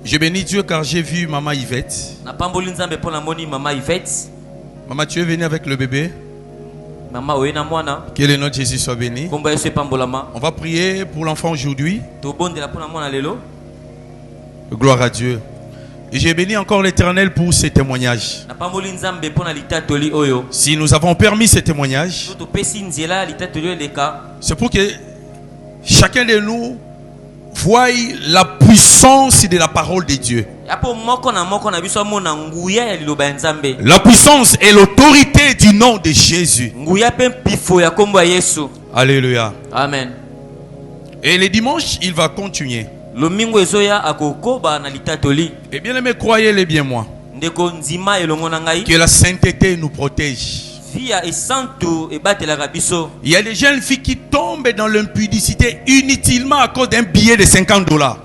Je bénis Dieu car j'ai vu Maman Yvette. Maman, tu es venue avec le bébé. Que le nom de Jésus soit béni. On va prier pour l'enfant aujourd'hui. Gloire à Dieu. Et j'ai béni encore l'Éternel pour ces témoignages. Si nous avons permis ces témoignages, c'est pour que chacun de nous voie la puissance de la parole de Dieu. La puissance et l'autorité du nom de Jésus. Alléluia. Amen. Et les dimanches, il va continuer. Et bien aimé, croyez-le bien moi, que la sainteté nous protège. Il y a des jeunes filles qui tombent dans l'impudicité inutilement à cause d'un billet de $50.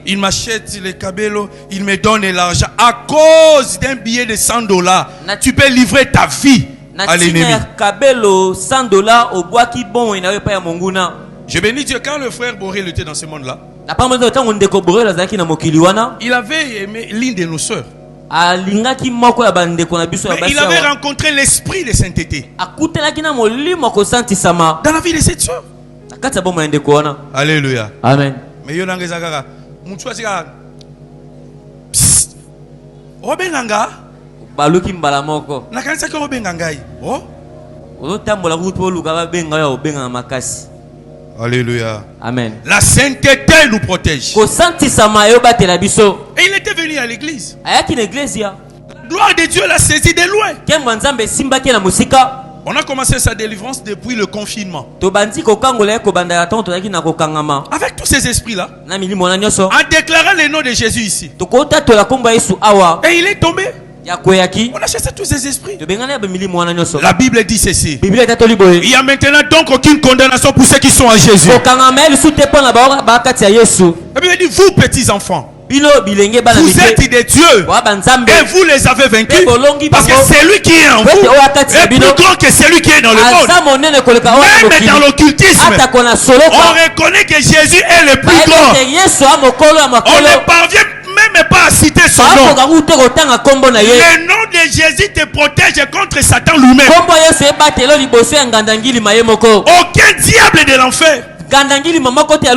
Ils m'achètent les cabellos, ils me donnent l'argent à cause d'un billet de $100. Tu peux livrer ta vie à l'ennemi. Je bénis Dieu quand le frère Borel était dans ce monde-là. Il avait aimé l'une de nos sœurs. Mais il avait rencontré l'esprit de sainteté dans la vie de cette soeur. Alléluia. Amen. Mais il y a un Robenganga. Alléluia. Amen. La sainteté nous protège. Et il était venu à l'église. Gloire de Dieu l'a saisi de loin. On a commencé sa délivrance depuis le confinement. Avec tous ces esprits-là, en déclarant le nom de Jésus ici. Et il est tombé. On a chassé tous ces esprits. La Bible dit ceci. Il y a maintenant donc aucune condamnation pour ceux qui sont en Jésus. La Bible dit, vous petits enfants, vous êtes des dieux et vous les avez vaincus parce que celui qui est en vous est plus grand que celui qui est dans le monde. Même dans l'occultisme, on reconnaît que Jésus est le plus grand. On ne parvient même pas à citer son nom. Le nom de Jésus te protège contre Satan lui-même. Aucun diable de l'enfer ne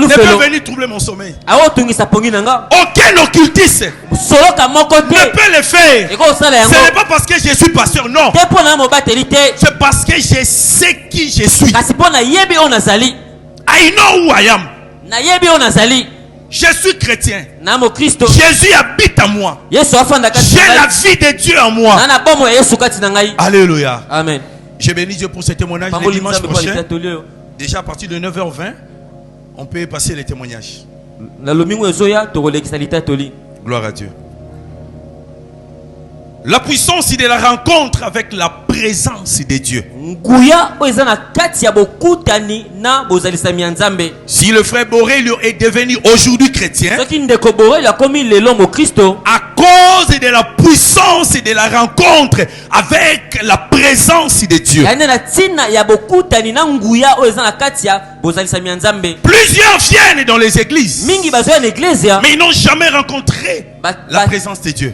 peut venir troubler mon sommeil. Aucun occultiste ne peut le faire. Ce n'est pas parce que je suis pasteur, non. C'est parce que je sais qui je suis. I know who I am. Je suis chrétien. Jésus habite en moi. J'ai la vie de Dieu en moi. Alléluia. Amen. Je bénis Dieu pour ce témoignage. Le dimanche prochain, déjà à partir de 9h20, on peut passer les témoignages. Gloire à Dieu. La puissance de la rencontre avec la présence de Dieu. Si le frère Borelio est devenu aujourd'hui chrétien, à cause de la puissance de la rencontre avec la présence de Dieu. Plusieurs viennent dans les églises, mais ils n'ont jamais rencontré la présence de Dieu.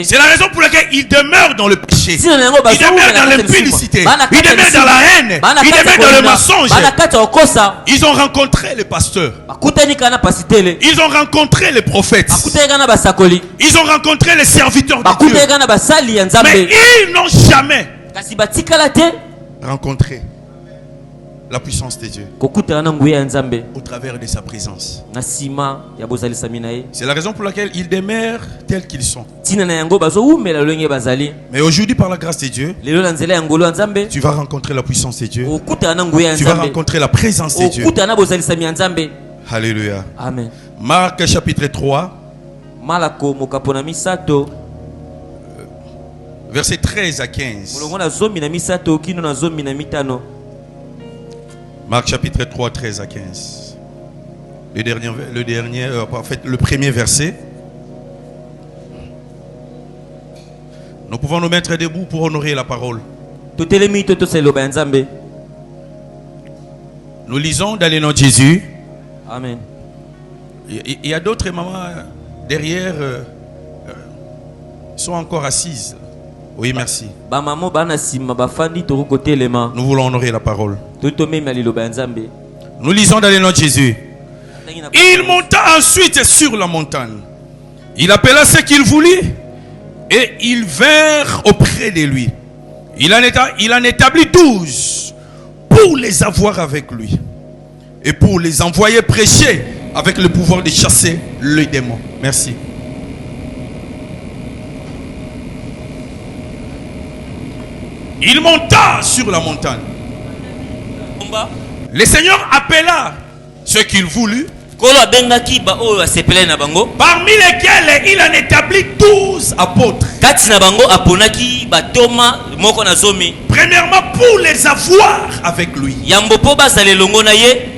C'est la raison pour laquelle ils demeurent dans le péché, ils demeurent dans l'impudicité, ils demeurent dans la haine, ils demeurent dans le mensonge. Ils ont rencontré les pasteurs, ils ont rencontré les prophètes, ils ont rencontré les serviteurs de Dieu, mais ils n'ont jamais rencontré la puissance de Dieu au travers de sa présence. C'est la raison pour laquelle ils demeurent tels qu'ils sont. Mais aujourd'hui, par la grâce de Dieu, tu vas rencontrer la puissance de Dieu. Tu vas rencontrer la présence de Dieu. Alléluia. Amen. Marc chapitre 3, verset 13 à 15. Marc chapitre 3, 13 à 15. Le premier verset. Nous pouvons nous mettre debout pour honorer la parole. Nous lisons dans le nom de Jésus. Amen. Il y a d'autres mamans derrière sont encore assises. Oui, merci. Nous voulons honorer la parole. Nous lisons dans le nom de Jésus. Il monta ensuite sur la montagne. Il appela ceux qu'il voulut et ils vinrent auprès de lui. Il en établit 12 pour les avoir avec lui et pour les envoyer prêcher avec le pouvoir de chasser les démons. Merci. Il monta sur la montagne. Le Seigneur appela ceux qu'il voulut, parmi lesquels il en établit 12 apôtres. Premièrement, pour les avoir avec lui.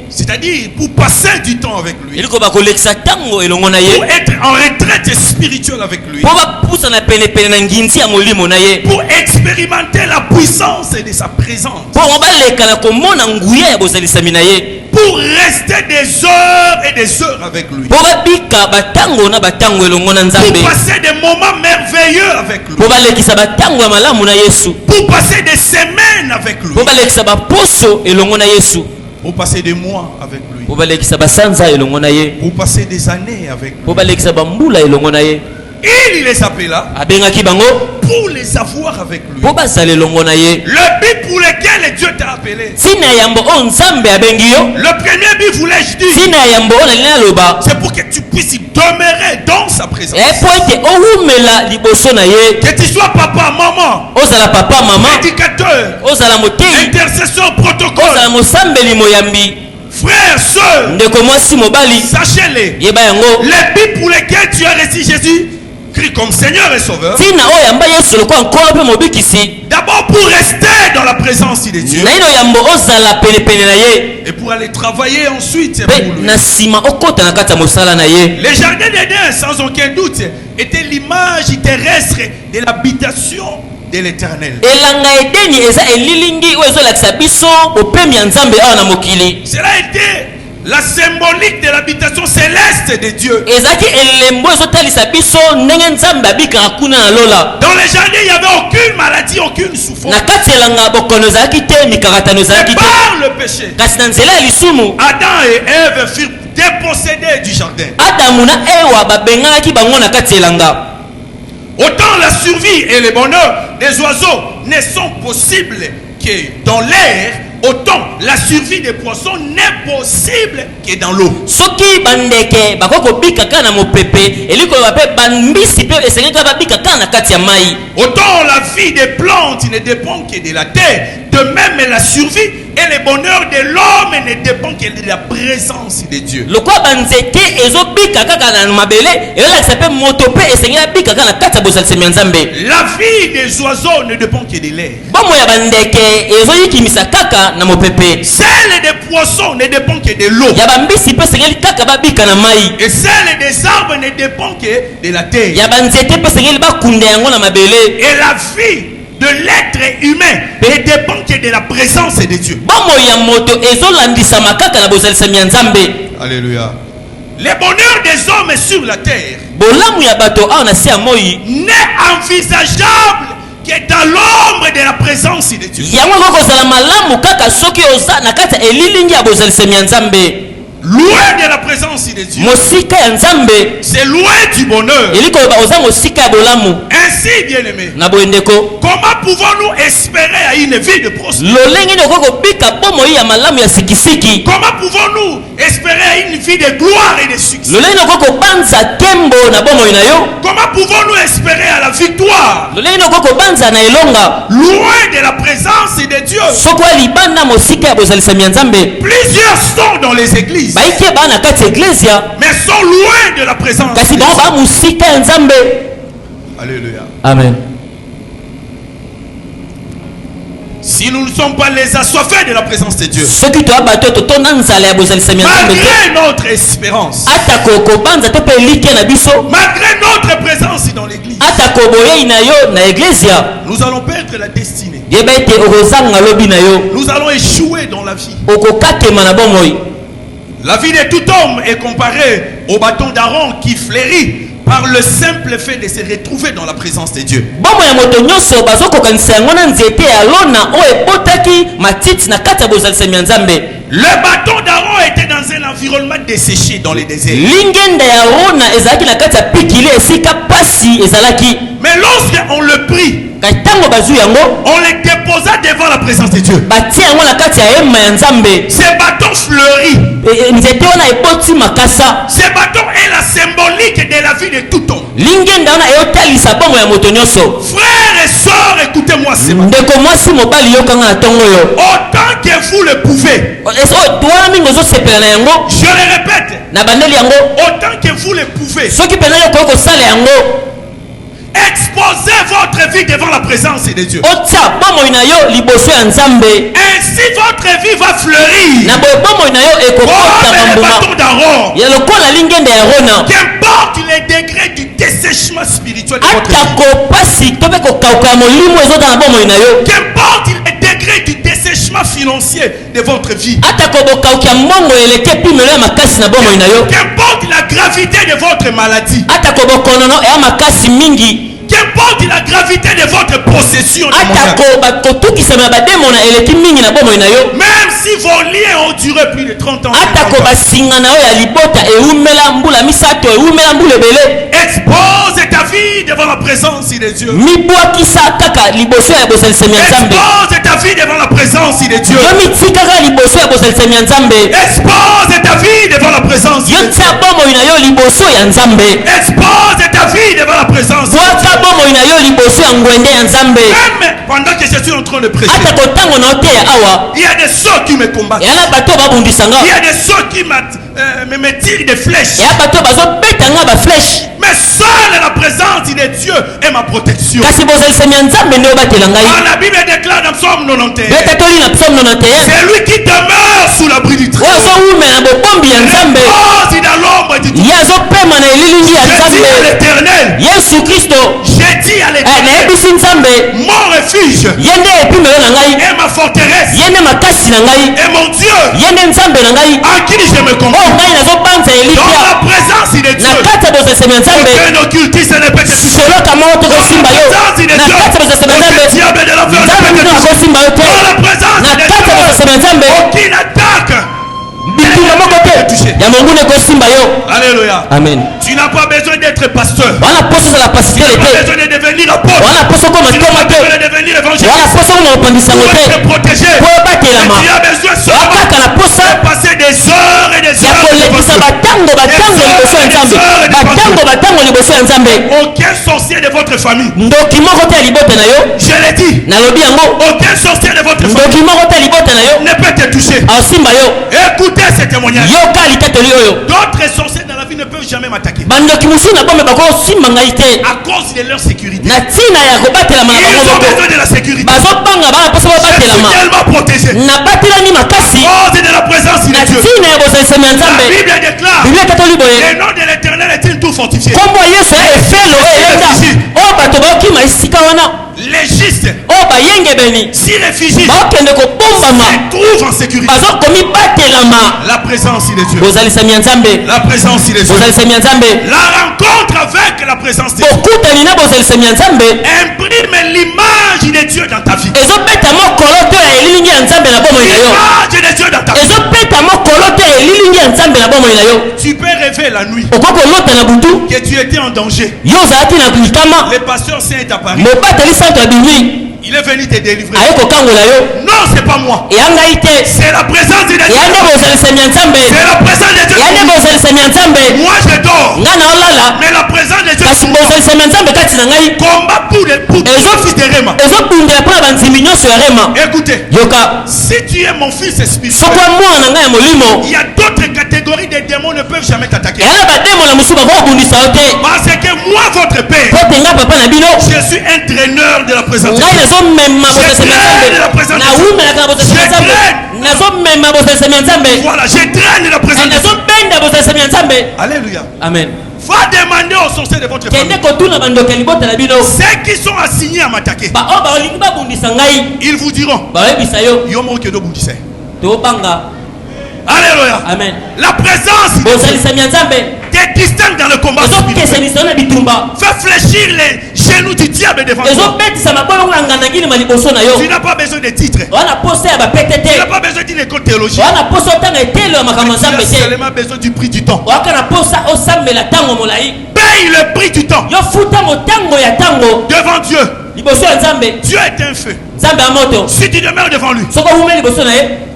C'est-à-dire pour passer du temps avec lui. Pour être en retraite spirituelle avec lui. Pour expérimenter la puissance de sa présence. Pour rester des heures et des heures avec lui. Pour passer des moments merveilleux avec lui. Pour passer des semaines avec lui. Pour passer des mois avec lui. Pour passer des années avec lui. Il les appela pour les avoir avec lui. Le but pour lequel Dieu t'a appelé. Le premier but, voulais-je dire, c'est pour que tu puisses demeurer dans sa présence. Que tu sois papa, maman, éducateur, intercesseur, protocole, frères, sœurs, sachez-les. Le but pour lequel tu as reçu Jésus comme Seigneur et Sauveur, d'abord pour rester dans la présence de Dieu et pour aller travailler ensuite pour lui. Les jardins d'Éden, sans aucun doute, étaient l'image terrestre de l'habitation de l'Éternel. Cela était la symbolique de l'habitation céleste de Dieu. Dans les jardins, il n'y avait aucune maladie, aucune souffrance. Mais par le péché, Adam et Ève furent dépossédés du jardin. Autant la survie et le bonheur des oiseaux ne sont possibles que dans l'air, autant la survie des poissons n'est possible que dans l'eau. Autant la vie des plantes ne dépend que de la terre, de même la survie et le bonheur de l'homme ne dépend que de la présence de Dieu. La vie des oiseaux ne dépend que de l'air. Celle des poissons ne dépend que de l'eau. Et celle des arbres ne dépend que de la terre. Et la vie de l'être humain ne dépend que de la présence de Dieu. Alléluia. Le bonheur des hommes sur la terre n'est envisageable que dans l'ombre de la présence de Dieu. Loin de la présence de Dieu, c'est loin du bonheur. Ainsi, bien-aimés, comment pouvons-nous espérer à une vie de prospérité? Comment pouvons-nous espérer à une vie de gloire et de succès? Comment pouvons-nous espérer à la victoire loin de la présence de Dieu? Plusieurs sont dans les églises, mais sont loin de la présence de Dieu. Alléluia. Amen. Si nous ne sommes pas les assoiffés de la présence de Dieu, malgré notre espérance, malgré notre présence dans l'église, nous allons perdre la destinée. nous allons échouer dans la vie. La vie de tout homme est comparée au bâton d'Aaron qui fleurit par le simple fait de se retrouver dans la présence de Dieu. Le bâton d'Aaron était dans un environnement desséché dans les déserts. Mais lorsqu'on le prit, on les déposa devant la présence de Dieu. Ce bâton fleurit. Ce bâton est la symbolique de la vie de tout homme. Frères et sœurs, écoutez-moi ce matin. Autant que vous le pouvez. Je le répète. Autant que vous le pouvez. Exposez votre vie devant la présence de Dieu. Ainsi votre vie va fleurir. Comme le bâton d'Aaron. Qu'importe les degrés du dessèchement spirituel de votre vie. Qu'importe les degrés du dessèchement financier de votre vie. Qu'importe la gravité de votre maladie. Qu'importe la gravité de votre possession, même si vos liens ont duré plus de 30 ans, expose ta vie devant la présence de Dieu. Expose ta vie devant la présence de Dieu. Expose ta vie devant la présence de Dieu. Expose ta vie devant la présence de Dieu. Même pendant que je suis en train de prêcher, il y a des sorts qui me combattent. Il y a des sorts qui me tirent des flèches. Mais seule la présence de Dieu est ma protection. La Bible déclare dans Psaume 91, c'est lui qui demeure sous l'abri du Très-Haut. Repose dans l'ombre du Dieu. J'ai dit à l'Éternel, mon refuge et ma forteresse et mon Dieu en qui je me confie. Dans la présence de Dieu, aucun occultiste ne peut te toucher. Dans la présence de Dieu, aucun diable de l'enfer ne peut te toucher. Dans la présence de Dieu, aucune attaque. Alléluia. Amen. Tu n'as pas besoin d'être pasteur. Tu n'as pas besoin de devenir apôtre. Tu n'as pas besoin de devenir évangéliste pour être protégé. Tu as besoin seulement de passer des heures et des heures. Aucun sorcier de votre famille, je l'ai dit, aucun sorcier de votre famille ne peut te toucher. Écoutez ce témoignage. D'autres sorciers dans la vie ne peuvent jamais m'attaquer à cause de leur sécurité. Ils ont besoin de la sécurité. Je suis tellement protégé à cause de la présence de Dieu. La Bible déclare le nom de l'Éternel est une tour fortifiée. Les justes s'y réfugient, se trouvent en sécurité. La présence de Dieu. La présence de Dieu. La rencontre avec la présence de Dieu imprime l'image de Dieu dans ta vie. L'image de Dieu dans ta vie. Tu peux rêver la nuit que tu étais en danger. Le pasteur Saint est apparu. Il est venu te délivrer. Non, c'est pas moi. C'est la présence de Dieu. C'est la présence de Dieu. Moi je dors. Mais la présence de Dieu combat pour les fils de Réma. Écoutez, si tu es mon fils spirituel, il y a d'autres catégories de démons ne peuvent jamais t'attaquer. Parce que moi, votre père, je suis un traîneur de la présence de Dieu. Je traîne la présence de Dieu. Voilà, je traîne la présence de Dieu. Alléluia. Amen. Va demander aux sorciers de votre famille. Ceux qui sont assignés à m'attaquer. Ils vous diront. Alléluia. Amen. La présence te distingue dans le combat spirituel. Fais fléchir les genoux du diable devant toi. Tu n'as pas besoin de titres. Tu n'as pas besoin d'une école théologique. Tu as seulement besoin du prix du temps. Paye le prix du temps devant Dieu. Dieu est un feu. Si tu demeures devant lui,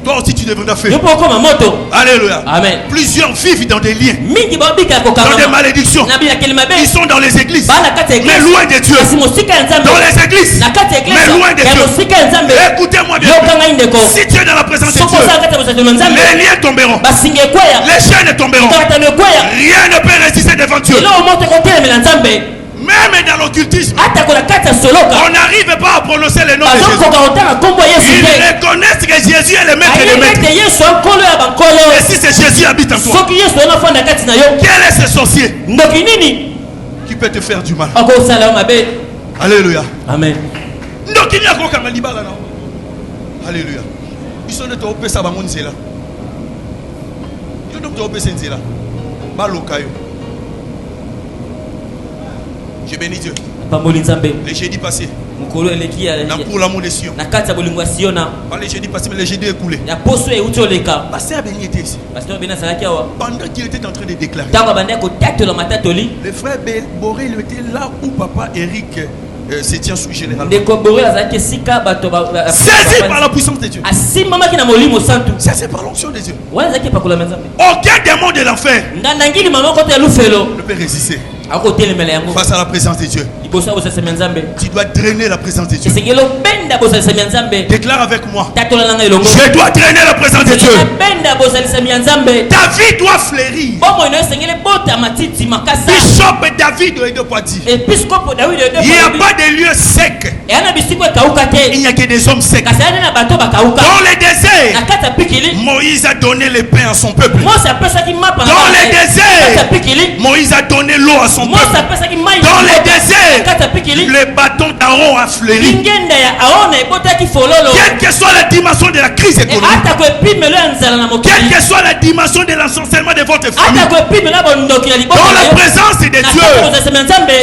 toi aussi tu deviendras feu. Alléluia. Amen. Plusieurs vivent dans des liens, dans des malédictions. Ils sont dans les églises, mais loin de Dieu. Dans les églises, mais loin de Dieu. Écoutez-moi bien. Si tu es dans la présence de Dieu, les liens tomberont, les chaînes tomberont. Rien ne peut résister devant Dieu. Même dans l'occultisme, on n'arrive pas à prononcer le nom de Jésus. Ils reconnaissent que Jésus est le maître des maîtres. Et si c'est Jésus habite en toi, quel est ce sorcier qui peut te faire du mal? Alléluia. Amen. Alléluia. Ils sont de toi, ça va monter là. Ils sont de toi, ça va monter là. Je bénis Dieu. Le jeudi passé, pour l'amour de Sion. Pas le jeudi passé, mais le jeudi écoulé. Pasteur a béni était ici. Pendant qu'il était en train de déclarer, le frère Boré, il était là où papa Eric se tient sous généralement. Saisi par la puissance de Dieu. Saisi par l'onction de Dieu. Aucun démon de l'enfer ne peut résister face à la présence de Dieu. Tu dois drainer la présence de Dieu. Déclare avec moi. Je dois drainer la présence de Dieu. Ta vie doit fleurir. Bishop David de Poitiers. Il n'y a pas de lieu sec. Il n'y a que des hommes secs. Dans le désert, Moïse a donné le pain à son peuple. Dans le désert, Moïse a donné l'eau à son peuple. Dans le désert, le bâton d'Aaron a fleuri. Quelle que soit la dimension de la crise économique, quelle que soit la dimension de l'ensorcellement de votre famille, dans la présence de Dieu,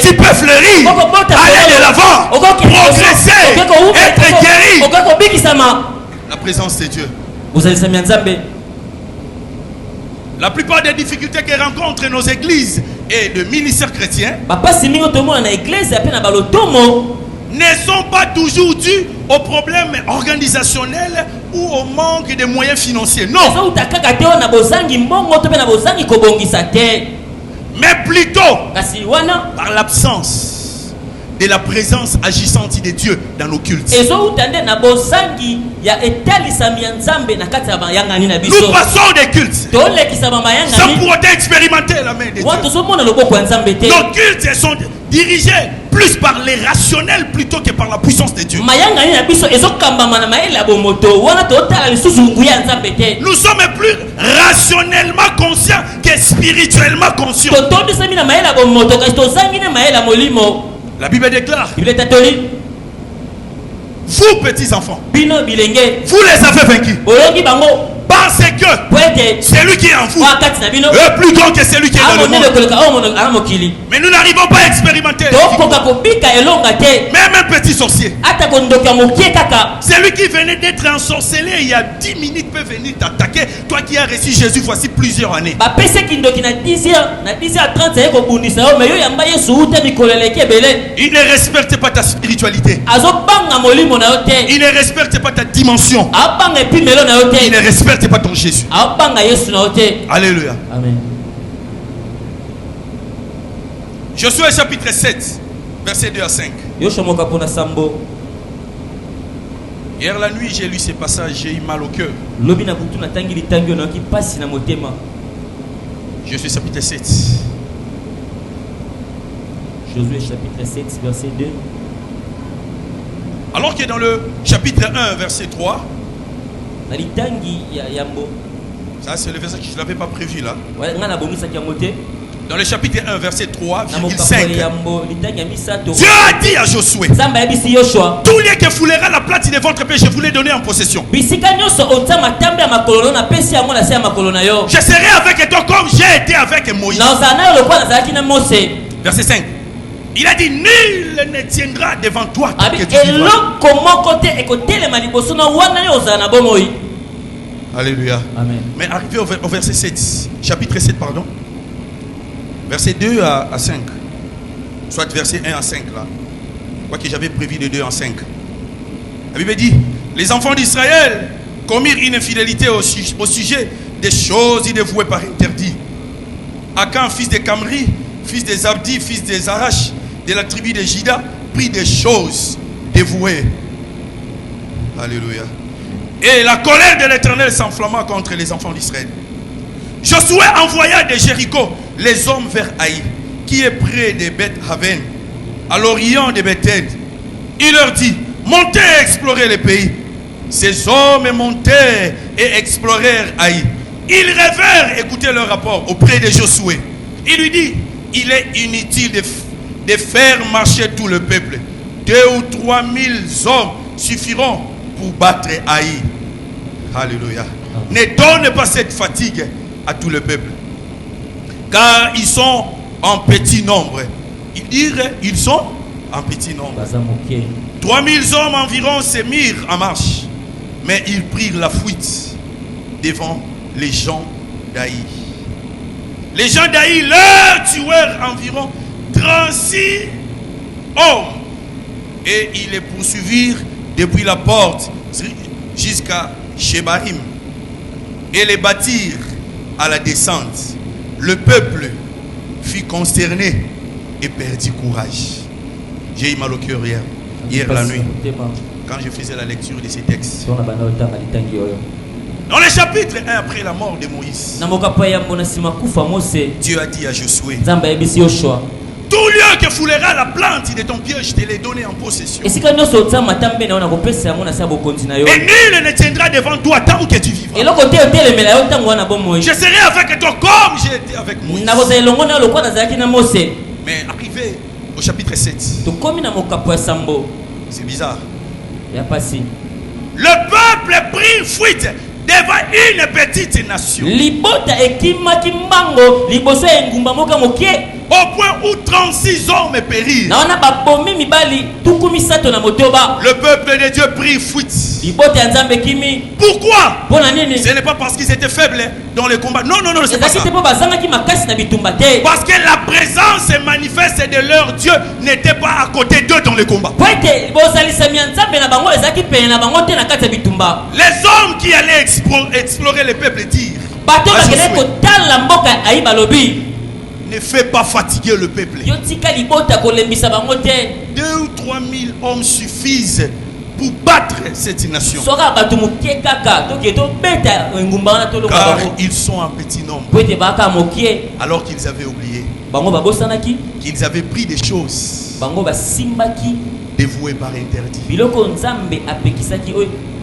tu peux fleurir, aller de l'avant, progresser, être guéri. La présence de Dieu. La plupart des difficultés que rencontrent nos églises et le ministère chrétien ne sont pas toujours dues aux problèmes organisationnels ou au manque de moyens financiers. Non. Mais plutôt par l'absence de la présence agissante de Dieu dans nos cultes. Nous passons des cultes sans pour autant expérimenter la main de Dieu. Nos cultes sont dirigés plus par les rationnels plutôt que par la puissance de Dieu. Nous sommes plus rationnellement conscients que spirituellement conscients. La Bible déclare, vous petits enfants, vous les avez vaincus. Parce que celui qui est en vous est plus grand que celui qui est dans le monde. Mais nous n'arrivons pas à expérimenter. Même un petit sorcier, celui qui venait d'être ensorcelé il y a 10 minutes peut venir t'attaquer. Toi qui as reçu Jésus voici plusieurs années. Il ne respecte pas ta spiritualité. Il ne respecte pas ta dimension. Il ne respecte pas ton Jésus. Alléluia. Amen. Josué chapitre 7, verset 2 à 5. Hier la nuit, j'ai lu ces passages, j'ai eu mal au cœur. Josué chapitre 7. Josué chapitre 7, verset 2. Alors que dans le chapitre 1, verset 3, ça c'est le verset que je ne l'avais pas prévu là. Dans le chapitre 1, verset 3,5. Dieu a dit à Josué, tous les qui foulera la plate de votre pays, je vous l'ai donné en possession. Je serai avec toi comme j'ai été avec Moïse. Verset 5. Il a dit, nul ne tiendra devant toi tant que tu vivras. Alléluia. Amen. Mais arrivé au verset 7, chapitre 7, pardon. Verset 2 à 5. Soit verset 1 à 5 là. Quoi que j'avais prévu de 2 à 5. La Bible dit, les enfants d'Israël commirent une infidélité au sujet des choses dévouées par interdit. Akan, fils de Kamri, fils des Abdi, fils des Arash, de la tribu de Jida, prit des choses dévouées. Alléluia. Et la colère de l'Éternel s'enflamma contre les enfants d'Israël. Josué envoya de Jéricho les hommes vers Haï, qui est près de Beth-Haven, à l'orient de Bethel. Il leur dit, montez et explorez le pays. Ces hommes montèrent et explorèrent Haï. Ils rêvèrent écouter leur rapport auprès de Josué. Il lui dit, il est inutile de faire marcher tout le peuple. 2 ou 3 000 hommes suffiront pour battre Haï. Alléluia. Ne donne pas cette fatigue à tout le peuple, car ils sont en petit nombre. Ils sont en petit nombre. 3 000 hommes environ se mirent en marche, mais ils prirent la fuite devant les gens d'Haï. Les gens d'Haï leur tuèrent environ 36 hommes, et ils les poursuivirent depuis la porte jusqu'à Shebarim et les bâtirent à la descente. Le peuple fut consterné et perdit courage. J'ai eu mal au cœur hier la nuit quand je faisais la lecture de ces textes. Dans le chapitre 1, après la mort de Moïse, Dieu a dit à Josué, tout lieu que foulera la plante de ton pied, je te l'ai donné en possession. Et nul ne tiendra devant toi tant que tu vivras. Je serai avec toi comme j'ai été avec Moïse. Mais arrivé au chapitre 7, c'est bizarre. Le peuple prit fuite devant une petite nation, au point où 36 hommes périrent. Le peuple de Dieu prit fuite. Pourquoi? Ce n'est pas parce qu'ils étaient faibles dans le combat. Non, c'est pas ça. Parce que la présence manifeste de leur Dieu n'était pas à côté d'eux dans le combat. Les hommes qui allaient explorer le peuple dirent, ne fais pas fatiguer le peuple. 2 ou 3 000 hommes suffisent pour battre cette nation. Car ils sont en petit nombre. Alors qu'ils avaient oublié qu'ils avaient pris des choses dévouées par interdit.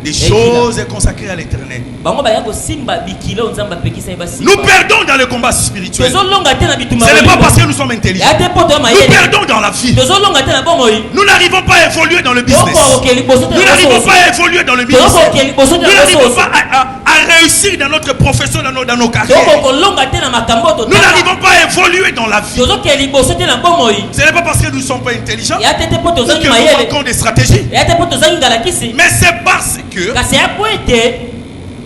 Des choses consacrées à l'Éternel. Nous perdons dans le combat spirituel. Ce n'est pas parce que nous sommes intelligents. Nous perdons dans la vie. Nous n'arrivons pas à évoluer dans le business. Nous n'arrivons pas à évoluer dans le business. Nous n'arrivons pas à réussir dans notre profession, dans nos carrières. Nous n'arrivons pas à évoluer dans la vie. Ce n'est pas parce que nous ne sommes pas intelligents ou que nous manquons de stratégie. Mais c'est parce que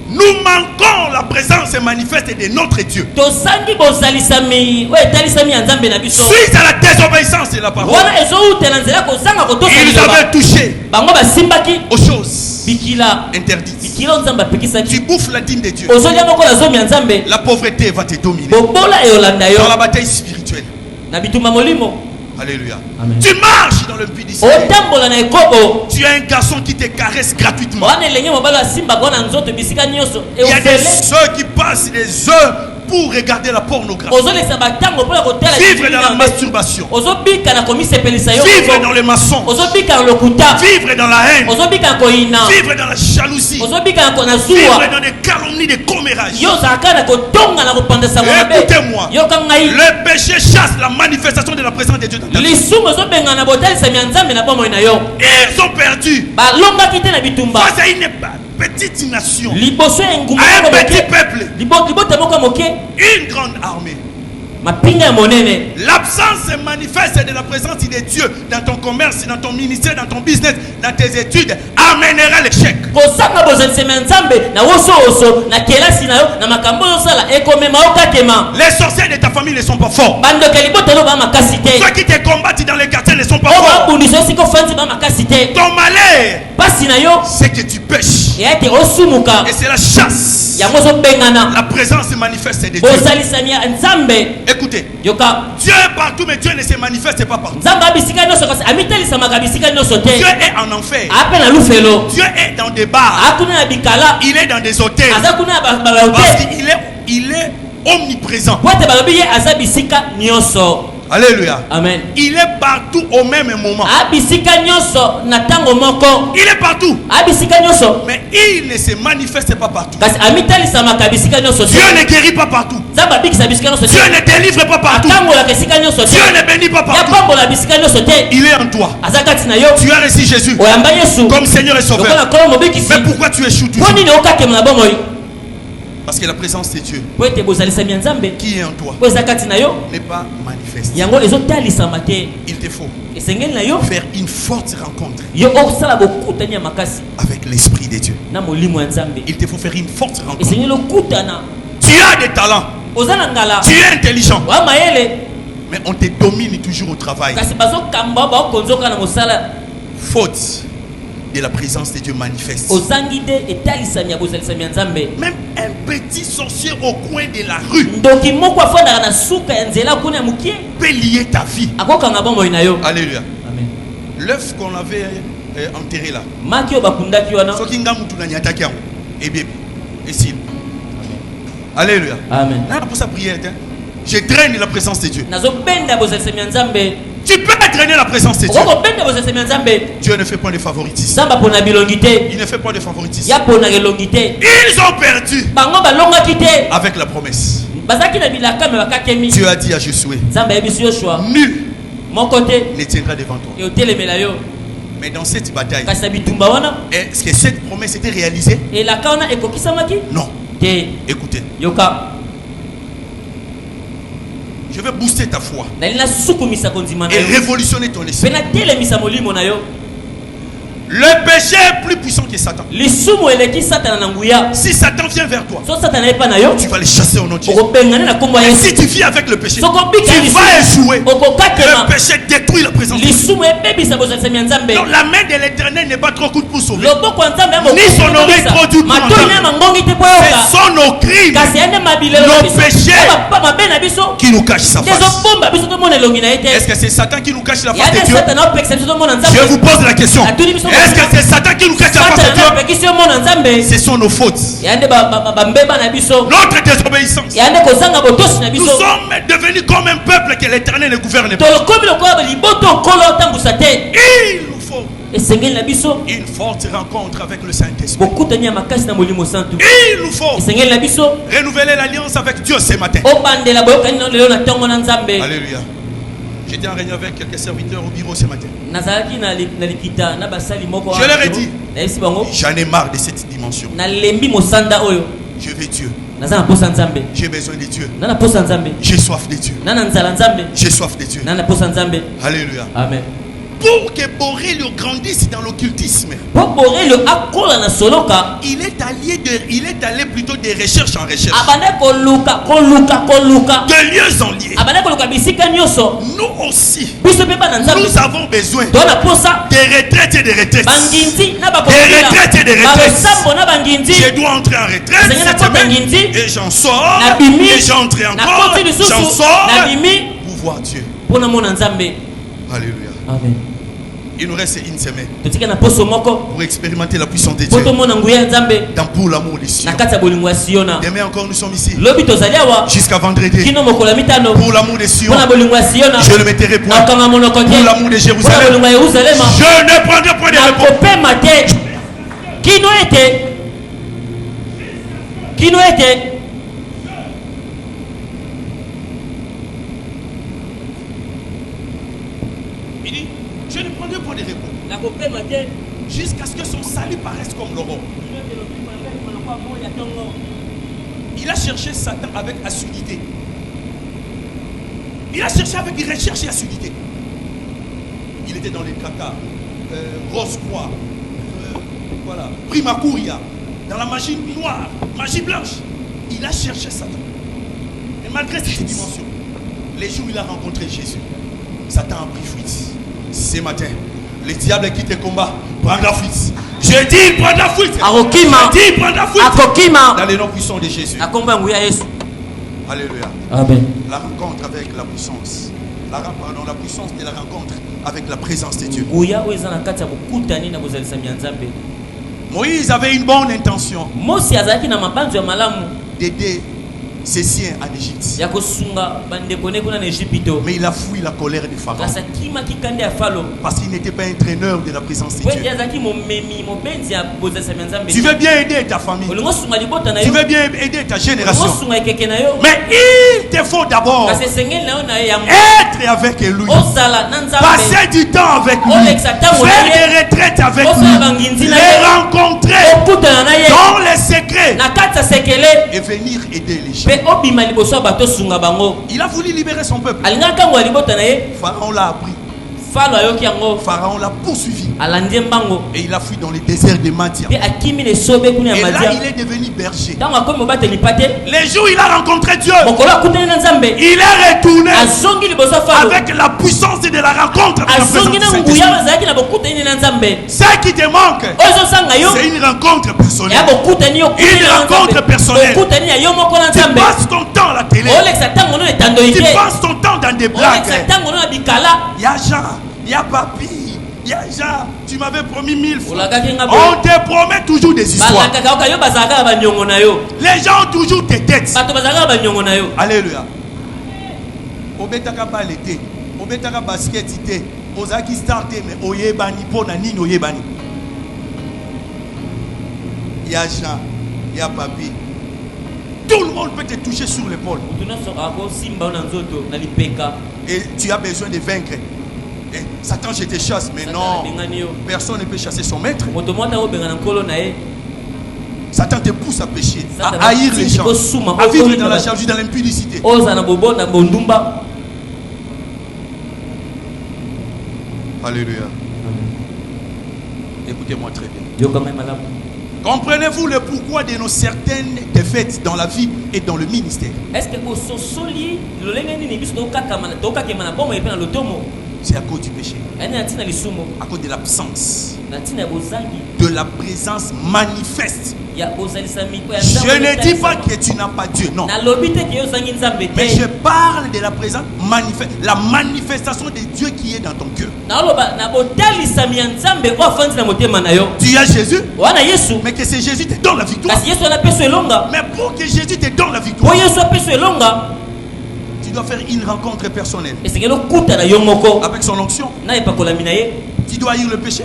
nous manquons la présence manifeste de notre Dieu. Suite à la désobéissance de la parole, ils avaient touché aux choses interdites. Tu bouffes la dîme de Dieu, la pauvreté va te dominer dans la bataille spirituelle. Alléluia. Amen. Tu marches dans le puits d'Israël. Tu as un garçon qui te caresse gratuitement. Il y a des ceux qui passent des heures pour regarder la pornographie. Vivre dans la masturbation. Vivre dans les mensonges. Vivre dans la haine. Vivre dans la jalousie. Vivre dans des calomnies, des commérages. Écoutez-moi. Le péché chasse la manifestation de la présence de Dieu dans ta vie. Ils ont perdu. Face à une petite nation, à un petit peuple, une grande armée. L'absence manifeste de la présence de Dieu dans ton commerce, dans ton ministère, dans ton business, dans tes études amènera l'échec. Les sorciers de ta famille ne sont pas forts. Ceux qui te combattent dans les quartiers ne sont pas forts. Ton malheur, c'est que tu pêches. Et c'est la chasse. La présence manifeste de Dieu. Écoutez, Dieu est partout, mais Dieu ne se manifeste pas partout. Dieu est en enfer. Dieu est dans des bars. Il est dans des hôtels. Parce qu'il est omniprésent. Alléluia. Amen. Il est partout au même moment. Il est partout. Mais il ne se manifeste pas partout. Dieu ne guérit pas partout. Dieu ne délivre pas partout. Dieu ne bénit pas partout. Il est en toi. Tu as reçu Jésus comme Seigneur et Sauveur. Mais pourquoi tu échoues toujours? Parce que la présence de Dieu qui est en toi n'est pas manifeste. Il te faut faire une forte rencontre avec l'Esprit de Dieu. Il te faut faire une forte rencontre. Tu as des talents. Tu es intelligent. Mais on te domine toujours au travail. Faute de la présence de Dieu manifeste. Même un petit sorcier au coin de la rue peut lier ta vie. Alléluia. L'œuf qu'on avait enterré là, alléluia. Amen. Pour sa prière, je draine la présence de Dieu. Tu peux drainer la présence de Dieu. Dieu ne fait pas de favoritisme. Il ne fait pas de favoritisme. Ils ont perdu avec la promesse. Dieu a dit à Josué, nul ne tiendra devant toi. Mais dans cette bataille, est-ce que cette promesse était réalisée? Non. Écoutez. Je vais booster ta foi et révolutionner ton esprit. Le péché est plus puissant que Satan. Si Satan vient vers toi, tu vas le chasser au nom de Jésus. Et si tu vis avec le péché, tu vas échouer. Le péché détruit la présence de Dieu. Donc la main de l'Éternel n'est pas trop courte pour sauver, ni son oreille trop dure pour entendre. Ce sont nos crimes, nos péchés qui nous cachent sa face. Est-ce que c'est Satan qui nous cache la face de Dieu? Je vous pose la question. Est-ce que c'est Satan qui nous cache la face de Dieu? Ce sont nos fautes, notre désobéissance. Nous sommes devenus comme un peuple que l'Éternel ne gouverne pas. Il nous faut une forte rencontre avec le Saint-Esprit. Il nous faut renouveler l'alliance avec Dieu ce matin. Alléluia. J'étais en réunion avec quelques serviteurs au bureau ce matin. Je leur ai dit, j'en ai marre de cette dimension. Je veux Dieu. J'ai besoin de Dieu. J'ai soif de Dieu. J'ai soif de Dieu. Alléluia. Amen. Pour que Borel grandisse dans l'occultisme, il est allé plutôt de recherche en recherche, de lieu en lieu. Nous aussi, nous avons besoin de retraites et de retraites. Je dois entrer en retraite cette semaine et j'en sors et j'entre encore, j'en sors pour voir Dieu. Alléluia. Amen. Il nous reste une semaine pour expérimenter la puissance de Dieu dans pour l'amour des cieux. Demain encore nous sommes ici jusqu'à vendredi pour l'amour des cieux. Je ne mettrai point pour l'amour de Jérusalem. Je ne prendrai point de repos. Qui nous était il dit, je ne prendrai pas de repos jusqu'à ce que son salut paraisse comme l'aurore. Il a cherché Satan avec assiduité. Il a cherché avec recherche et assiduité. Il était dans les caca, Rose-Croix, voilà, Primacouria, dans la magie noire, magie blanche. Il a cherché Satan. Et malgré cette dimension, les jours où il a rencontré Jésus, Satan a pris fuite. Ce matin, le diable quitte le combat, prend la fuite. Je dis, il prend la fuite. Je dis, il prend la fuite. Dans les noms puissants de Jésus. Alléluia. Amen. La rencontre avec la puissance. La puissance de la rencontre avec la présence de Dieu. Moïse avait une bonne intention d'aider ses siens en Égypte. Mais il a fui la colère du Pharaon. Parce qu'il n'était pas un entraîneur de la présence de Dieu. Tu veux bien aider ta famille. Tu veux bien aider ta génération. Mais il te faut d'abord être avec lui. Passer du temps avec lui. Faire des retraites avec lui. Les rencontrer dans les secrets. Et venir aider les gens. Il a voulu libérer son peuple. Pharaon l'a appris. Pharaon l'a poursuivi. Et il a fui dans les déserts de Madia. Et là, il est devenu berger. Les jours où il a rencontré Dieu, il est retourné avec la puissance de la rencontre avec la présence de Dieu. Ce qui te manque, c'est une rencontre personnelle. Une rencontre personnelle. Tu passes ton temps à la télé. Tu passes ton temps dans des blagues. Il y a Jean. Il y a papi, il y a Jean, tu m'avais promis 1000 fois. On te promet toujours des histoires. Les gens ont toujours des têtes. Alléluia. Obetaka balete, obetaka basket ite, ozaki starté mais oyebani pona nini oyebani. Il y a Jean, il y a papi. Tout le monde peut te toucher sur l'épaule. Et tu as besoin de vaincre. Et Satan, je te chasse, mais non, personne ne peut chasser son maître. Satan te pousse à pécher, à haïr les gens, à vivre dans la jalousie, dans l'impudicité. Alléluia. Écoutez-moi très bien. Comprenez-vous le pourquoi de nos certaines défaites dans la vie et dans le ministère? C'est à cause du péché, à cause de l'absence de la présence manifeste. Je ne dis pas que tu n'as pas Dieu, non. Mais je parle de la présence manifeste, la manifestation de Dieu qui est dans ton cœur. Tu as Jésus, mais que c'est Jésus qui te donne la victoire. Mais pour que Jésus te donne la victoire, tu dois faire une rencontre personnelle avec son onction. Tu dois haïr le péché.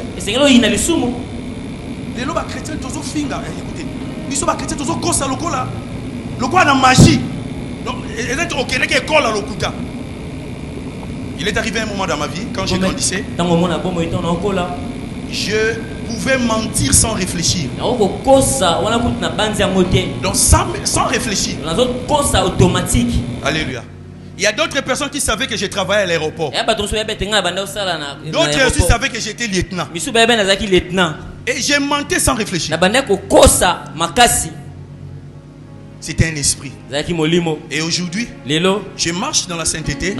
Les lois chrétiens toujours finga. Écoutez, ils sont chrétiens toujours kosa lokola. Lokola na magie. Donc, il est arrivé un moment dans ma vie quand je grandissais. Je pouvais mentir sans réfléchir. Donc sans réfléchir. Alléluia. Il y a d'autres personnes qui savaient que je travaillais à l'aéroport. D'autres aussi savaient que j'étais lieutenant. Et j'ai menti sans réfléchir. C'était un esprit. Et aujourd'hui, je marche dans la sainteté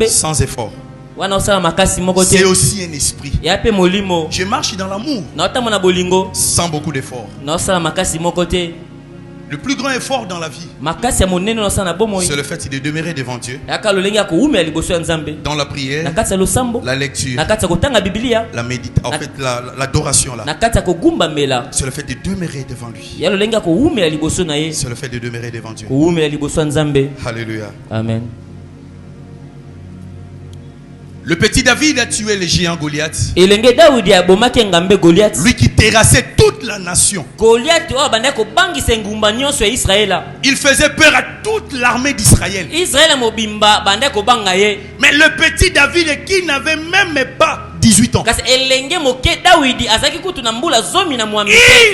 sans effort. C'est aussi un esprit. Je marche dans l'amour sans beaucoup d'efforts. Le plus grand effort dans la vie, c'est le fait de demeurer devant Dieu, dans la prière, la lecture, la méditation, en fait l'adoration là. C'est le fait de demeurer devant lui. C'est le fait de demeurer devant Dieu. Alléluia. Amen. Le petit David a tué le géant Goliath. Lui qui terrassait toute la nation. Il faisait peur à toute l'armée d'Israël. Mais le petit David qui n'avait même pas 18 ans, il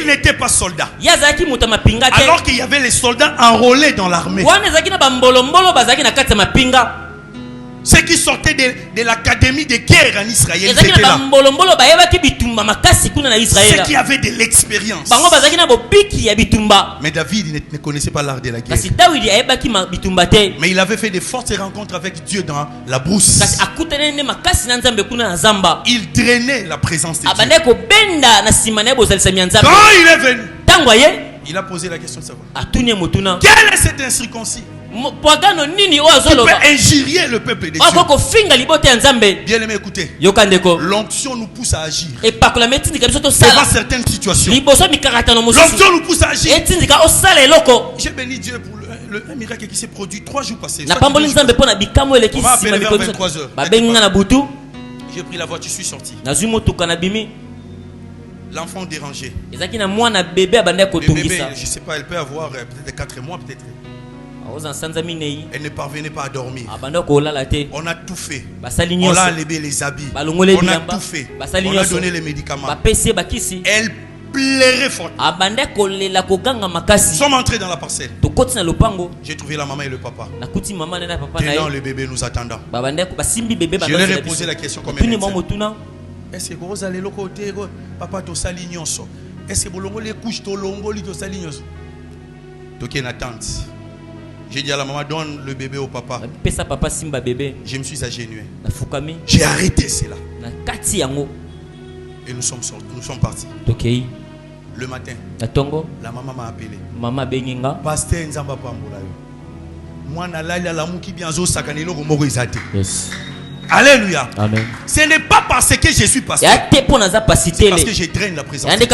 n'était pas soldat. Alors qu'il y avait les soldats enrôlés dans l'armée. Ceux qui sortaient de l'académie de guerre en Israël, ils étaient là. Ceux qui avaient de l'expérience. Mais David ne connaissait pas l'art de la guerre. Mais il avait fait de fortes rencontres avec Dieu dans la brousse. Il drainait la présence de Dieu. Quand il est venu, il a posé la question de savoir quel est cet incirconcis qui peut injurier le peuple de Dieu. Bien aimé, écoutez, l'onction nous pousse à agir devant certaines situations. L'onction nous pousse à agir. J'ai béni Dieu pour un miracle qui s'est produit 3 jours passés. On m'a appelé vers 23h. J'ai pris la voiture, je suis sorti. L'enfant dérangé. Le bébé, je ne sais pas, elle peut avoir peut-être 4 mois, peut-être. Elle ne parvenait pas à dormir. On a tout fait. On l'a enlevé les habits. On a tout fait. On a donné les médicaments. Elle pleurait fort. Nous sommes entrés dans la parcelle. J'ai trouvé la maman et le papa. Tenant le bébé nous attendant. Je leur ai posé la question combien de temps. Est-ce que vous allez le côté papa to salignoso? Est-ce que vous les couches to longoli to salignoso? Donc il y a une attente. J'ai dit à la maman, donne le bébé au papa. Je me suis agenouillé. J'ai arrêté cela. Et nous sommes sortis, nous sommes partis. Le matin, la maman m'a appelé. Pasteur Nzamba Pambola. Moi na la muki bienzo sakanelo gomoko izate. Yes. Alléluia. Amen. Ce n'est pas parce que je suis pasteur. C'est parce que je draine la présence de Dieu.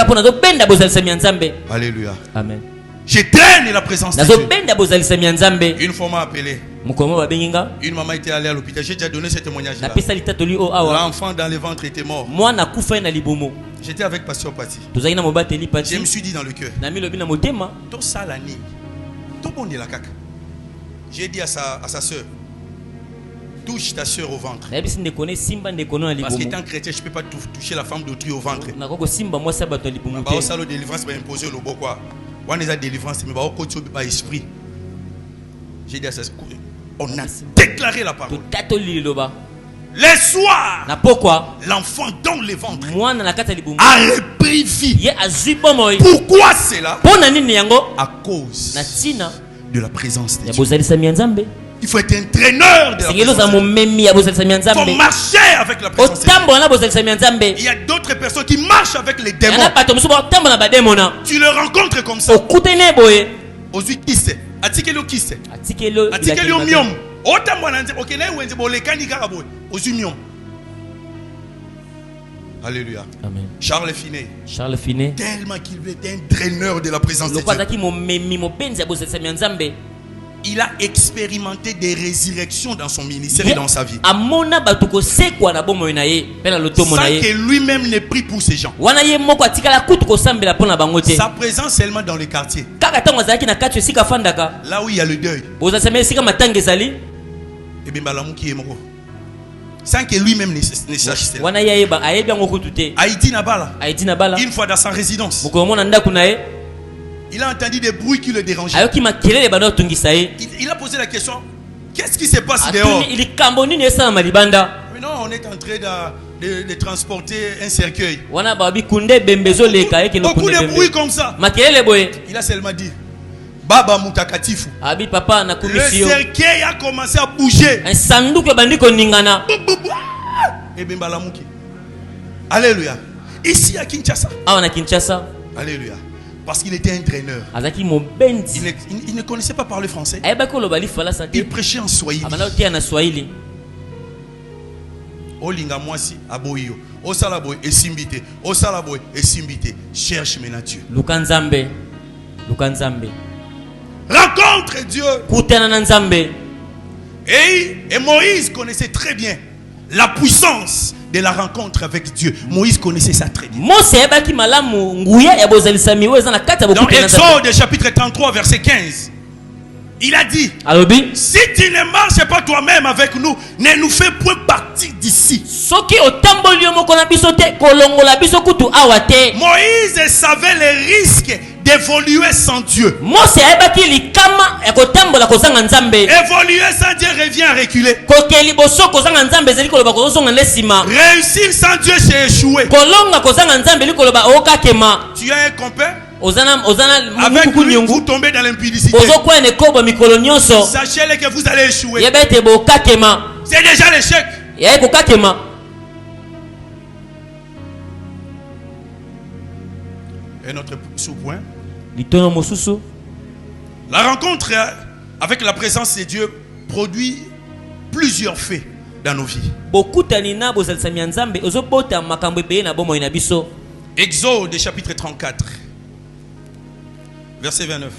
Alléluia. Amen. Je draine la présence de Dieu. Une fois on m'a appelé. Une maman était allée à l'hôpital. J'ai déjà donné ce témoignage-là. L'enfant dans le ventre était mort. J'étais avec Pasteur Pati. Je me suis dit dans le cœur, tout ça la nuit, tout bon de la caca. J'ai dit à sa soeur, touche ta soeur au ventre. Parce qu'étant chrétien, je ne peux pas toucher la femme d'autrui au ventre. On a délivrance, mais esprit. J'ai dit à sa soeur, on a déclaré la parole. Les soirs, l'enfant dans le ventre a repris vie. Pourquoi c'est là? À cause de la présence de Dieu. Il faut être entraîneur de la présence de Dieu. Il faut marcher avec la présence de Dieu. Il y a d'autres personnes qui marchent avec les démons. Tu le rencontres comme ça. Aujourd'hui, qui c'est? Atikelo qui c'est? Atikelo miom. Alléluia. Amen. Charles Finet. Tellement qu'il était un traîneur de la présence de Dieu. Il a expérimenté des résurrections dans son ministère et dans sa vie. Sans que lui-même n'ait pris pour ces gens. Sa présence seulement dans le quartier. Là où il y a le deuil. Sans que lui-même ne sache cela. Une fois dans sa résidence, il a entendu des bruits qui le dérangeaient. Il a posé la question, qu'est-ce qui se passe dehors? Mais non, on est en train de transporter un cercueil. Beaucoup de bruit comme ça. Il a seulement dit, Baba Mutakatifu. Le cercueil a commencé à bouger. Alléluia. Ici à Kinshasa. Alléluia. Parce qu'il était un traîneur. Il ne connaissait pas parler français. Il prêchait en swahili. Olinga mwasi aboyo. Osalaboy esimbite. Osalaboy esimbite. Cherche maintenant Dieu. Lukanzambe. Rencontre Dieu. Et Moïse connaissait très bien la puissance de la rencontre avec Dieu. Moïse connaissait ça très bien. Dans Exode chapitre 33 verset 15, il a dit, si tu ne marches pas toi-même avec nous, ne nous fais point partie d'ici. Moïse savait les risques d'évoluer sans Dieu. Évoluer sans Dieu revient à reculer. Réussir sans Dieu, c'est échouer. Tu as un copain, avec lui, vous tombez dans l'impudicité. Sachez que vous allez échouer. C'est déjà l'échec. Et notre sous-point, la rencontre avec la présence de Dieu produit plusieurs faits dans nos vies. Exode chapitre 34 verset 29.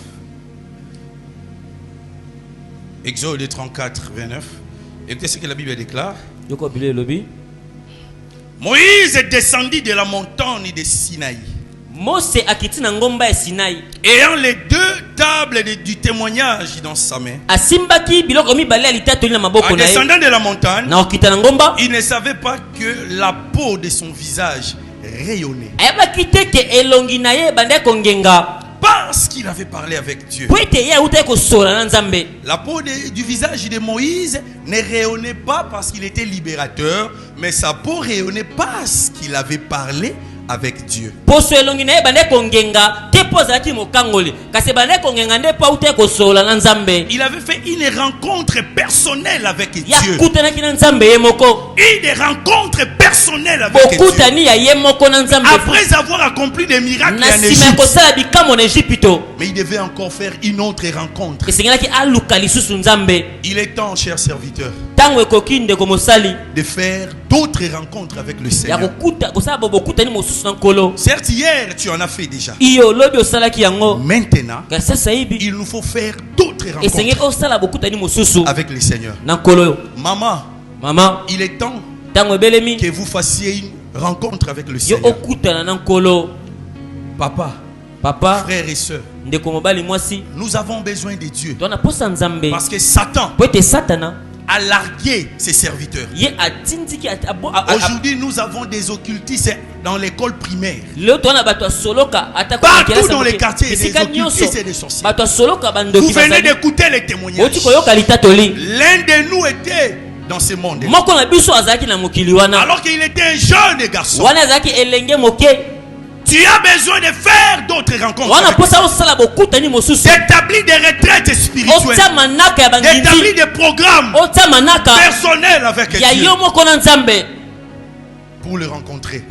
Exode 34 29. Écoutez ce que la Bible déclare. Moïse descendit de la montagne de Sinaï, ayant les deux tables du témoignage dans sa main. En descendant de la montagne, il ne savait pas que la peau de son visage rayonnait, parce qu'il avait parlé avec Dieu. La peau du visage de Moïse ne rayonnait pas parce qu'il était libérateur, mais sa peau rayonnait parce qu'il avait parlé avec Dieu. Il avait fait une rencontre personnelle avec Dieu. Une rencontre personnelle avec Dieu. Après avoir accompli des miracles en Égypte, mais il devait encore faire une autre rencontre. Il est temps, chers serviteurs, de faire d'autres rencontres avec le Seigneur. Certes, hier tu en as fait déjà. Maintenant, il nous faut faire d'autres rencontres avec le Seigneur. Maman, il est temps que vous fassiez une rencontre avec le Seigneur. Papa, frères et sœurs, nous avons besoin de Dieu. Parce que Satan a largué ses serviteurs. Aujourd'hui, nous avons des occultistes dans l'école primaire. Partout dans les quartiers, des occultistes et des sorciers. Vous venez d'écouter les témoignages. L'un de nous était dans ce monde, alors qu'il était un jeune garçon. Tu as besoin de faire d'autres rencontres, d'établir des retraites spirituelles, d'établir des programmes personnels avec Dieu pour le rencontrer.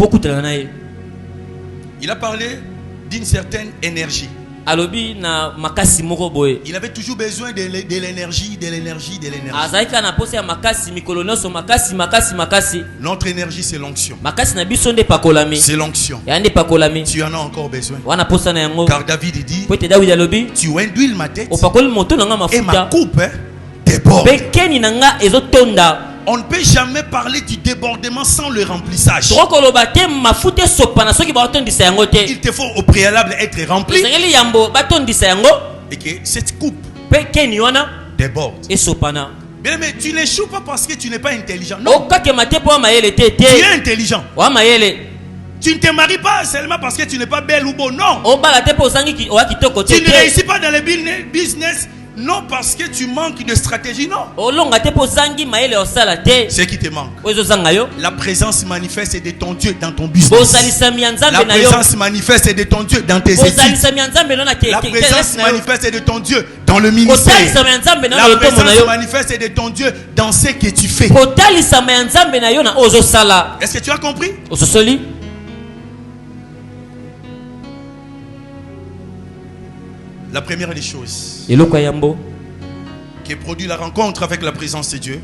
Il a parlé d'une certaine énergie. Il avait toujours besoin de l'énergie, de l'énergie, de l'énergie. Notre énergie, c'est l'onction. C'est l'onction. Tu en as encore besoin. Car David dit, tu induis ma tête et ma coupe déborde. On ne peut jamais parler du débordement sans le remplissage. Il te faut au préalable être rempli et que cette coupe déborde. Bien, mais tu n'échoues pas parce que tu n'es pas intelligent. Non. Tu es intelligent. Tu ne te maries pas seulement parce que tu n'es pas belle ou beau. Non. Tu ne réussis pas dans le business. Non, parce que tu manques de stratégie, non. Ce qui te manque, la présence manifeste de ton Dieu dans ton business. La présence manifeste de ton Dieu dans tes études. La présence manifeste de ton Dieu dans le ministère. La présence manifeste de ton Dieu dans ce que tu fais. Est-ce que tu as compris? La première des choses qui produit la rencontre avec la présence de Dieu.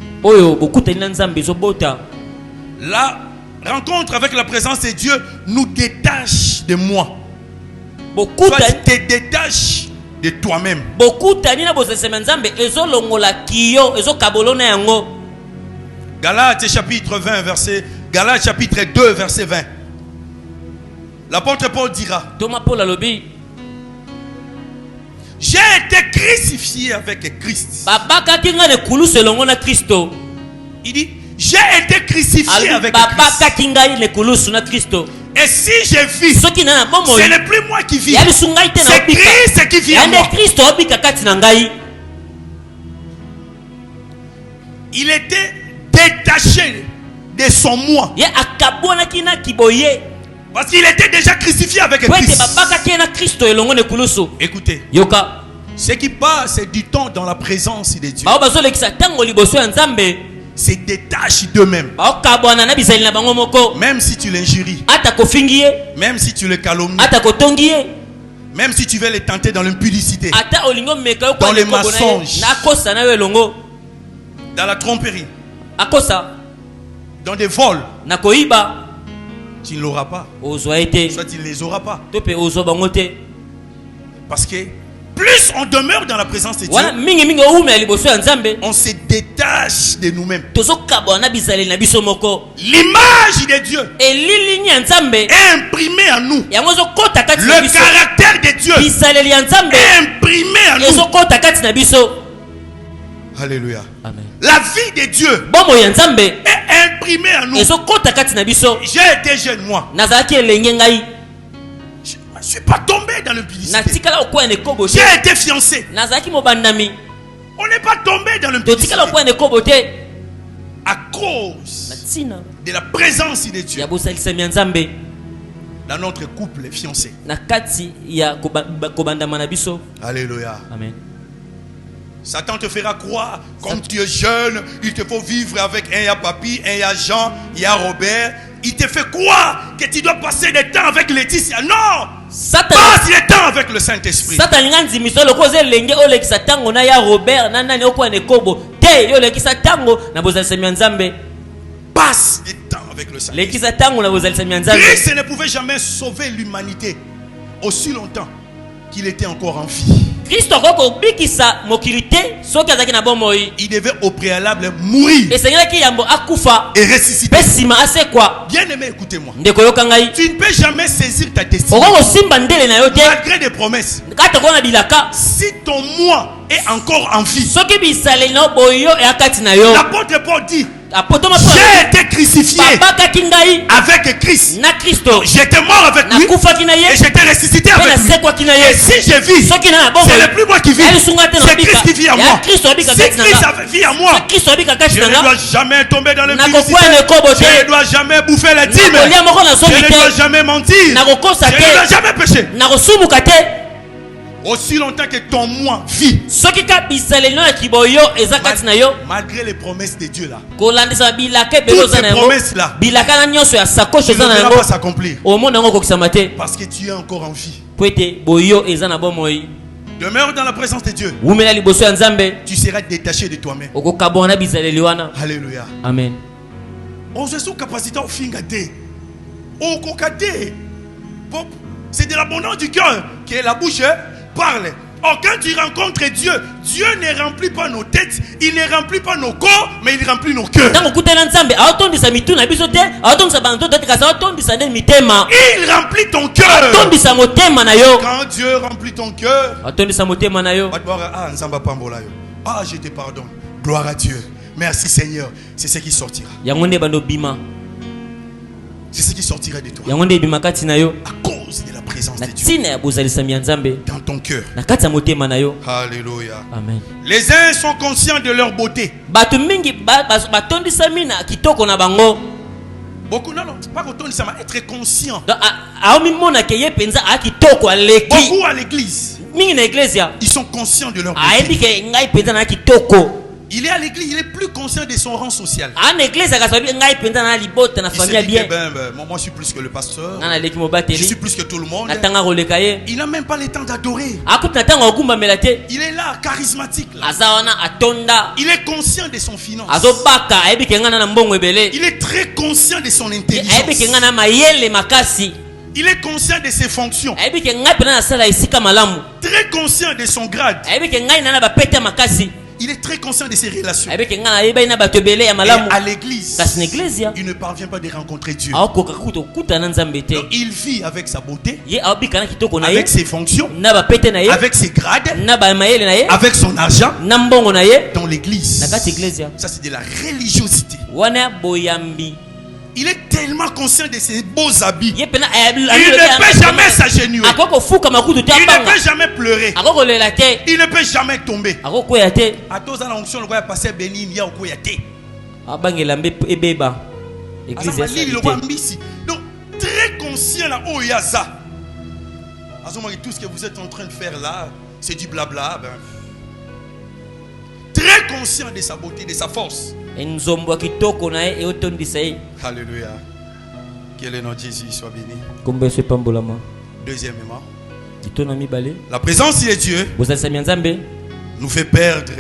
La rencontre avec la présence de Dieu nous détache de moi. Soit tu te détaches de toi-même. Galates chapitre 20 verset Galates chapitre 2 verset 20. L'apôtre Paul dira: j'ai été crucifié avec Christ. Il dit: j'ai été crucifié avec Christ. Et si je vis, ce n'est plus moi qui vis, c'est Christ qui vit en moi. Il était détaché de son moi. Parce qu'il était déjà crucifié avec Christ. Écoutez, ce qui passe du temps dans la présence de Dieu se détache d'eux-mêmes. Même si tu l'injuries, même si tu le calomnies, même si tu veux les tenter dans l'impudicité, dans les mensonges, dans la tromperie, dans des vols, tu ne l'auras pas. Soit tu ne les auras pas. Parce que plus on demeure dans la présence de Dieu, on se détache de nous-mêmes. L'image de Dieu est imprimée en nous. Le caractère de Dieu est imprimé en nous. Alléluia. Amen. La vie de Dieu est imprimée en nous. J'ai été jeune, moi. Je ne suis pas tombé dans l'impudicité. J'ai été fiancé. On n'est pas tombé dans l'impudicité à cause de la présence de Dieu dans notre couple fiancé. Alléluia. Amen. Satan te fera croire, comme tu es jeune, il te faut vivre avec un ya Papi, un ya Jean, il y a Robert. Il te fait croire que tu dois passer du temps avec Laetitia. Non! Passe du temps avec le Saint-Esprit. Passe du temps avec le Saint-Esprit. Christ ne pouvait jamais sauver l'humanité aussi longtemps qu'il était encore en vie. Il devait au préalable mourir et ressusciter. Bien aimé, écoutez-moi. Tu ne peux jamais saisir ta destinée malgré des promesses. Si ton moi est encore en vie, l'apôtre Paul dit: j'ai été crucifié avec Christ. J'étais mort avec lui et j'étais ressuscité avec lui. Et si je vis, ce n'est plus moi qui vis, c'est Christ qui vit en moi. Si Christ vit en moi, je ne dois jamais tomber dans l'impudicité. Je ne dois jamais bouffer la dîme. Je ne dois jamais mentir. Je ne dois jamais pécher. Aussi longtemps que ton moi vit, malgré les promesses de Dieu là, toutes ces promesses là, tu ne verras pas s'accomplir parce que tu es encore en vie. Demeure dans la présence de Dieu, tu seras détaché de toi-même. Alléluia. Amen. C'est de l'abondance du cœur que la bouche parle. Or, quand tu rencontres Dieu, Dieu ne remplit pas nos têtes, il ne remplit pas nos corps, mais il remplit nos cœurs. Il remplit ton cœur. Quand Dieu remplit ton cœur, je te pardonne. Gloire à Dieu. Merci Seigneur. C'est ce qui sortira. C'est ce qui sortira de toi. À cause de la présence de Dieu dans ton cœur. Alléluia. Amen. Les uns sont conscients de leur beauté. Beaucoup, non, pas autant de être conscient. Beaucoup à l'église, ils sont conscients de leur beauté. Il est à l'église, il est plus conscient de son rang social. En église, moi je suis plus que le pasteur. Je suis plus que tout le monde. Il n'a même pas le temps d'adorer. Il est là, charismatique. Là. Il est conscient de son finance. Il est très conscient de son intelligence. Il est conscient de ses fonctions. Très conscient de son grade. Il est très conscient de ses relations. Et à l'église, il ne parvient pas de rencontrer Dieu. Donc, il vit avec sa beauté, avec ses fonctions, avec ses grades, avec son argent dans l'église. Ça, c'est de la religiosité. Il est tellement conscient de ses beaux habits. Il ne peut jamais s'agenouiller. Il ne peut jamais pleurer. Il ne peut jamais tomber. Donc, très conscient là, oh yaza. Tout ce que vous êtes en train de faire là, c'est du blabla. Très conscient de sa beauté, de sa force. Alléluia. Que le nom de Jésus soit béni. Deuxièmement, la présence de Dieu nous fait perdre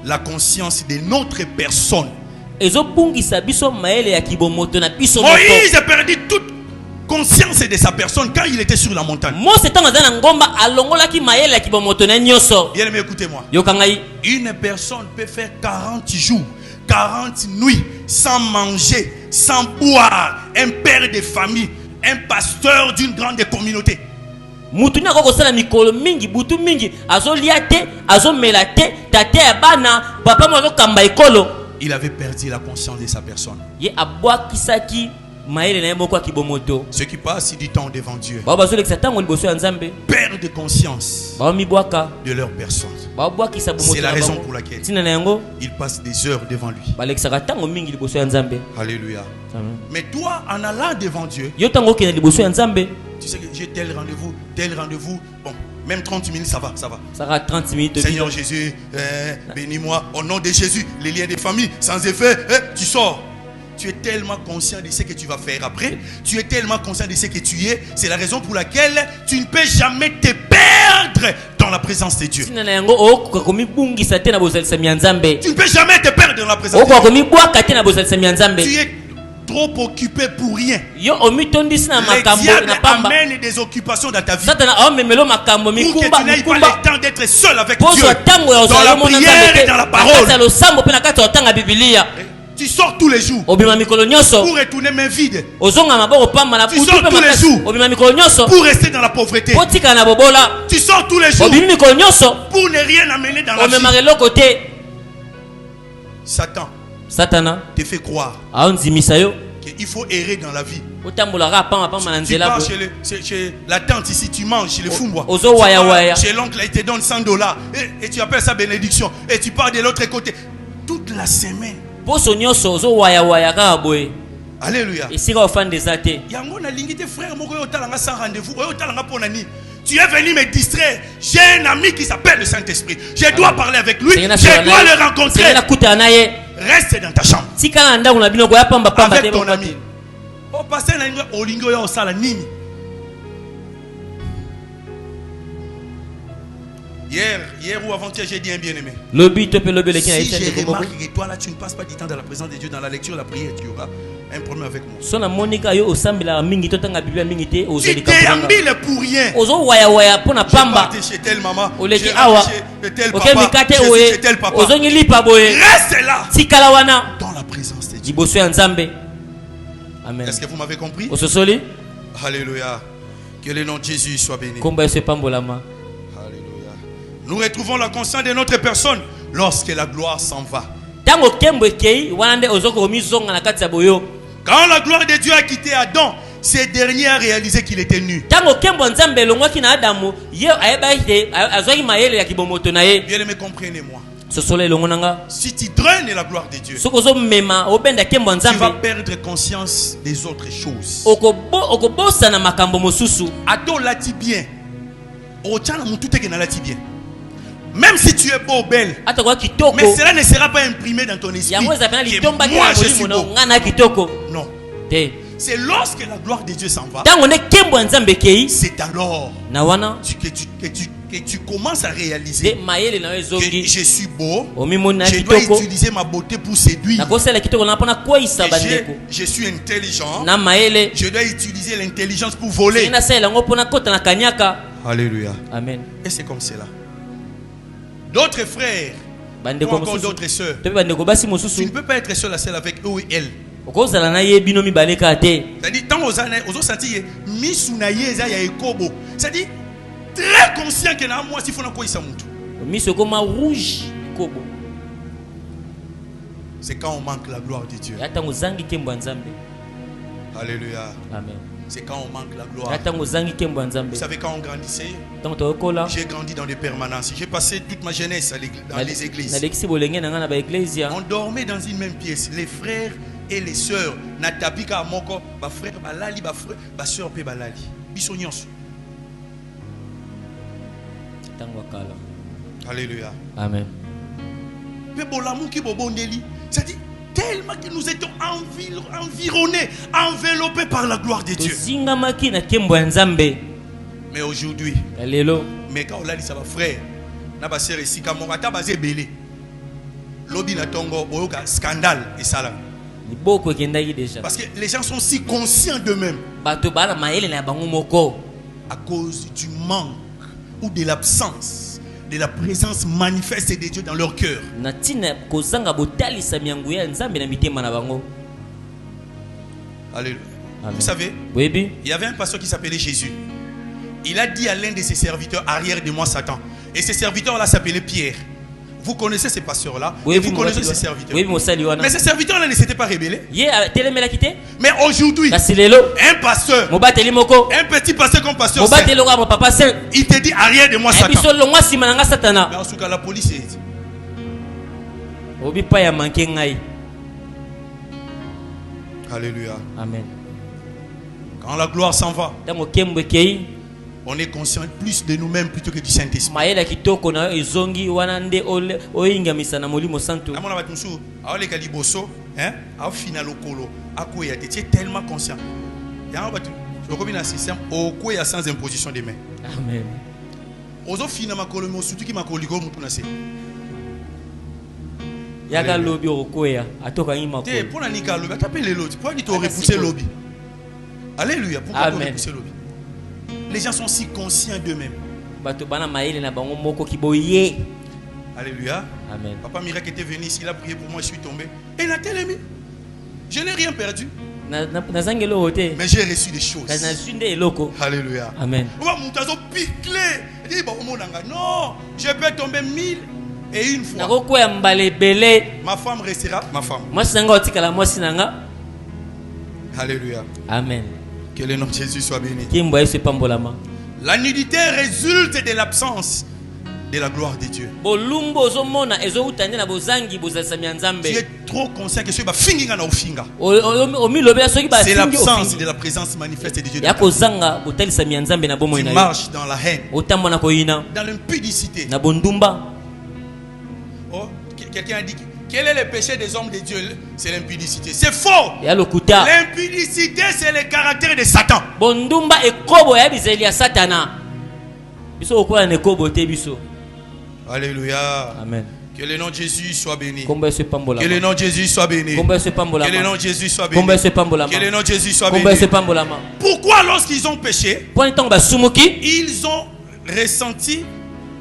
la conscience de notre personne. Moïse a perdu toute conscience de sa personne quand il était sur la montagne. Bien aimé, écoutez-moi. Une personne peut faire 40 jours, 40 nuits sans manger, sans boire. Un père de famille, un pasteur d'une grande communauté. Il avait perdu la conscience de sa personne. Ceux qui passent du temps devant Dieu perdent conscience de leur personne. C'est la raison pour laquelle ils passent des heures devant lui. Alléluia. Mais toi, en allant devant Dieu, tu sais que j'ai tel rendez-vous. Bon, même 30 minutes, ça va. Ça va 30 minutes. Seigneur Jésus, bénis-moi. Au nom de Jésus, les liens de famille, sans effet, tu sors. Tu es tellement conscient de ce que tu vas faire après. Tu es tellement conscient de ce que tu es. C'est la raison pour laquelle tu ne peux jamais te perdre dans la présence de Dieu. Tu ne peux jamais te perdre dans la présence de Dieu. Tu es trop occupé pour rien. Les diables amènent des occupations dans ta vie pour que tu n'aies pas le temps d'être seul avec Dieu dans la prière et dans la parole. Tu sors tous les jours pour retourner main vide. Tu sors tous les jours pour rester dans la pauvreté. Tu sors tous les jours pour ne rien amener dans la vie. Satan te fait croire qu'il faut errer dans la vie. Tu pars chez la tante ici, tu manges chez les Fumbois. Chez l'oncle, il te donne $100 et tu appelles ça bénédiction. Et tu pars de l'autre côté toute la semaine. Alléluia. Tu es venu me distraire. J'ai un ami qui s'appelle le Saint-Esprit. Je dois parler avec lui. Je dois le rencontrer. Reste dans ta chambre avec ton ami. Hier ou avant-hier, j'ai dit un bien-aimé. Si j'ai remarqué que toi là, tu ne passes pas du temps dans la présence de Dieu, dans la lecture, la prière, tu auras un problème avec moi. Tu déambules pour rien. J'ai parti chez telle maman, j'ai chez tel papa, chez tel papa. Reste là dans la présence de Dieu. Amen. Est-ce que vous m'avez compris? Alléluia. Que le nom de Jésus soit béni. Nous retrouvons la conscience de notre personne lorsque la gloire s'en va. Quand la gloire de Dieu a quitté Adam, ce dernier a réalisé qu'il était nu. Bien aimé, comprenez-moi. Si tu draines la gloire de Dieu, tu vas perdre conscience des autres choses. Ado lati bien. Ochana mutu teke na lati bien. Même si tu es beau, belle, mais cela ne sera pas imprimé dans ton esprit. Moi, je suis beau. Non. C'est lorsque la gloire de Dieu s'en va, c'est alors que tu commences à réaliser que je suis beau, je dois utiliser ma beauté pour séduire. Je suis intelligent, je dois utiliser l'intelligence pour voler. Alléluia. Amen. Et c'est comme cela. D'autres frères, ou encore d'autres sœurs, tu ne peux pas être seul à celle avec eux ou elle. C'est-à-dire, tant aux années, aux autres sentis, c'est-à-dire, très conscient que dans moi, s'il faut quoi il s'en monte. C'est quand on manque la gloire de Dieu. Alléluia. Amen. C'est quand on manque la gloire. Vous savez, quand on grandissait, j'ai grandi dans des permanences. J'ai passé toute ma jeunesse dans les églises. On dormait dans une même pièce. Les frères et les sœurs. Natapika moko, ba frère balali, ba sœur pe balali. Bisonyos. Alléluia. Amen. C'est-à-dire, tellement que nous étions environnés, enveloppés par la gloire de Dieu. Mais aujourd'hui, mais quand on a dit ça, frère, na ba sœur ici, quand on a basé belé, lobi na tongo, boyoka scandale et ça. Parce que les gens sont si conscients d'eux-mêmes à cause du manque ou de l'absence de la présence manifeste de Dieu dans leur cœur. Alléluia. Vous savez, il y avait un pasteur qui s'appelait Jésus. Il a dit à l'un de ses serviteurs, arrière de moi Satan. Et ces serviteurs-là s'appelaient Pierre. Vous connaissez ces pasteurs-là, et vous connaissez ces serviteurs. Mais ces serviteurs-là ne s'étaient pas rebellés. Mais aujourd'hui, un pasteur, un petit pasteur comme pasteur, il te dit arrière de moi Satan. Mais en tout cas, la police est. Alléluia. Amen. Quand la gloire s'en va, on est conscient plus de nous-mêmes plutôt que du Saint-Esprit. Tu es tellement conscient. Sans imposition des mains. Amen. Alléluia. Pourquoi repousser lobby? Les gens sont si conscients d'eux-mêmes. Alléluia. Amen. Papa Miracle était venu ici, il a prié pour moi, je suis tombé. Et il a tellement. Je n'ai rien perdu. Mais j'ai reçu des choses. Alléluia. Amen. Non, je peux tomber 1000 et une fois. Ma femme restera ma femme. Alléluia. Amen. Que le nom de Jésus soit béni. La nudité résulte de l'absence de la gloire de Dieu. Tu es trop conscient que c'est l'absence de la présence manifeste de Dieu. Tu marches dans la haine, dans l'impudicité. Oh, quelqu'un a dit, quel est le péché des hommes de Dieu? C'est l'impudicité. C'est faux. L'impudicité, c'est le caractère de Satan. Alléluia. Amen. Que le nom de Jésus soit béni. Que le nom de Jésus soit béni. Que le nom de Jésus soit béni. Que le nom de Jésus soit béni. Pourquoi lorsqu'ils ont péché, ils ont ressenti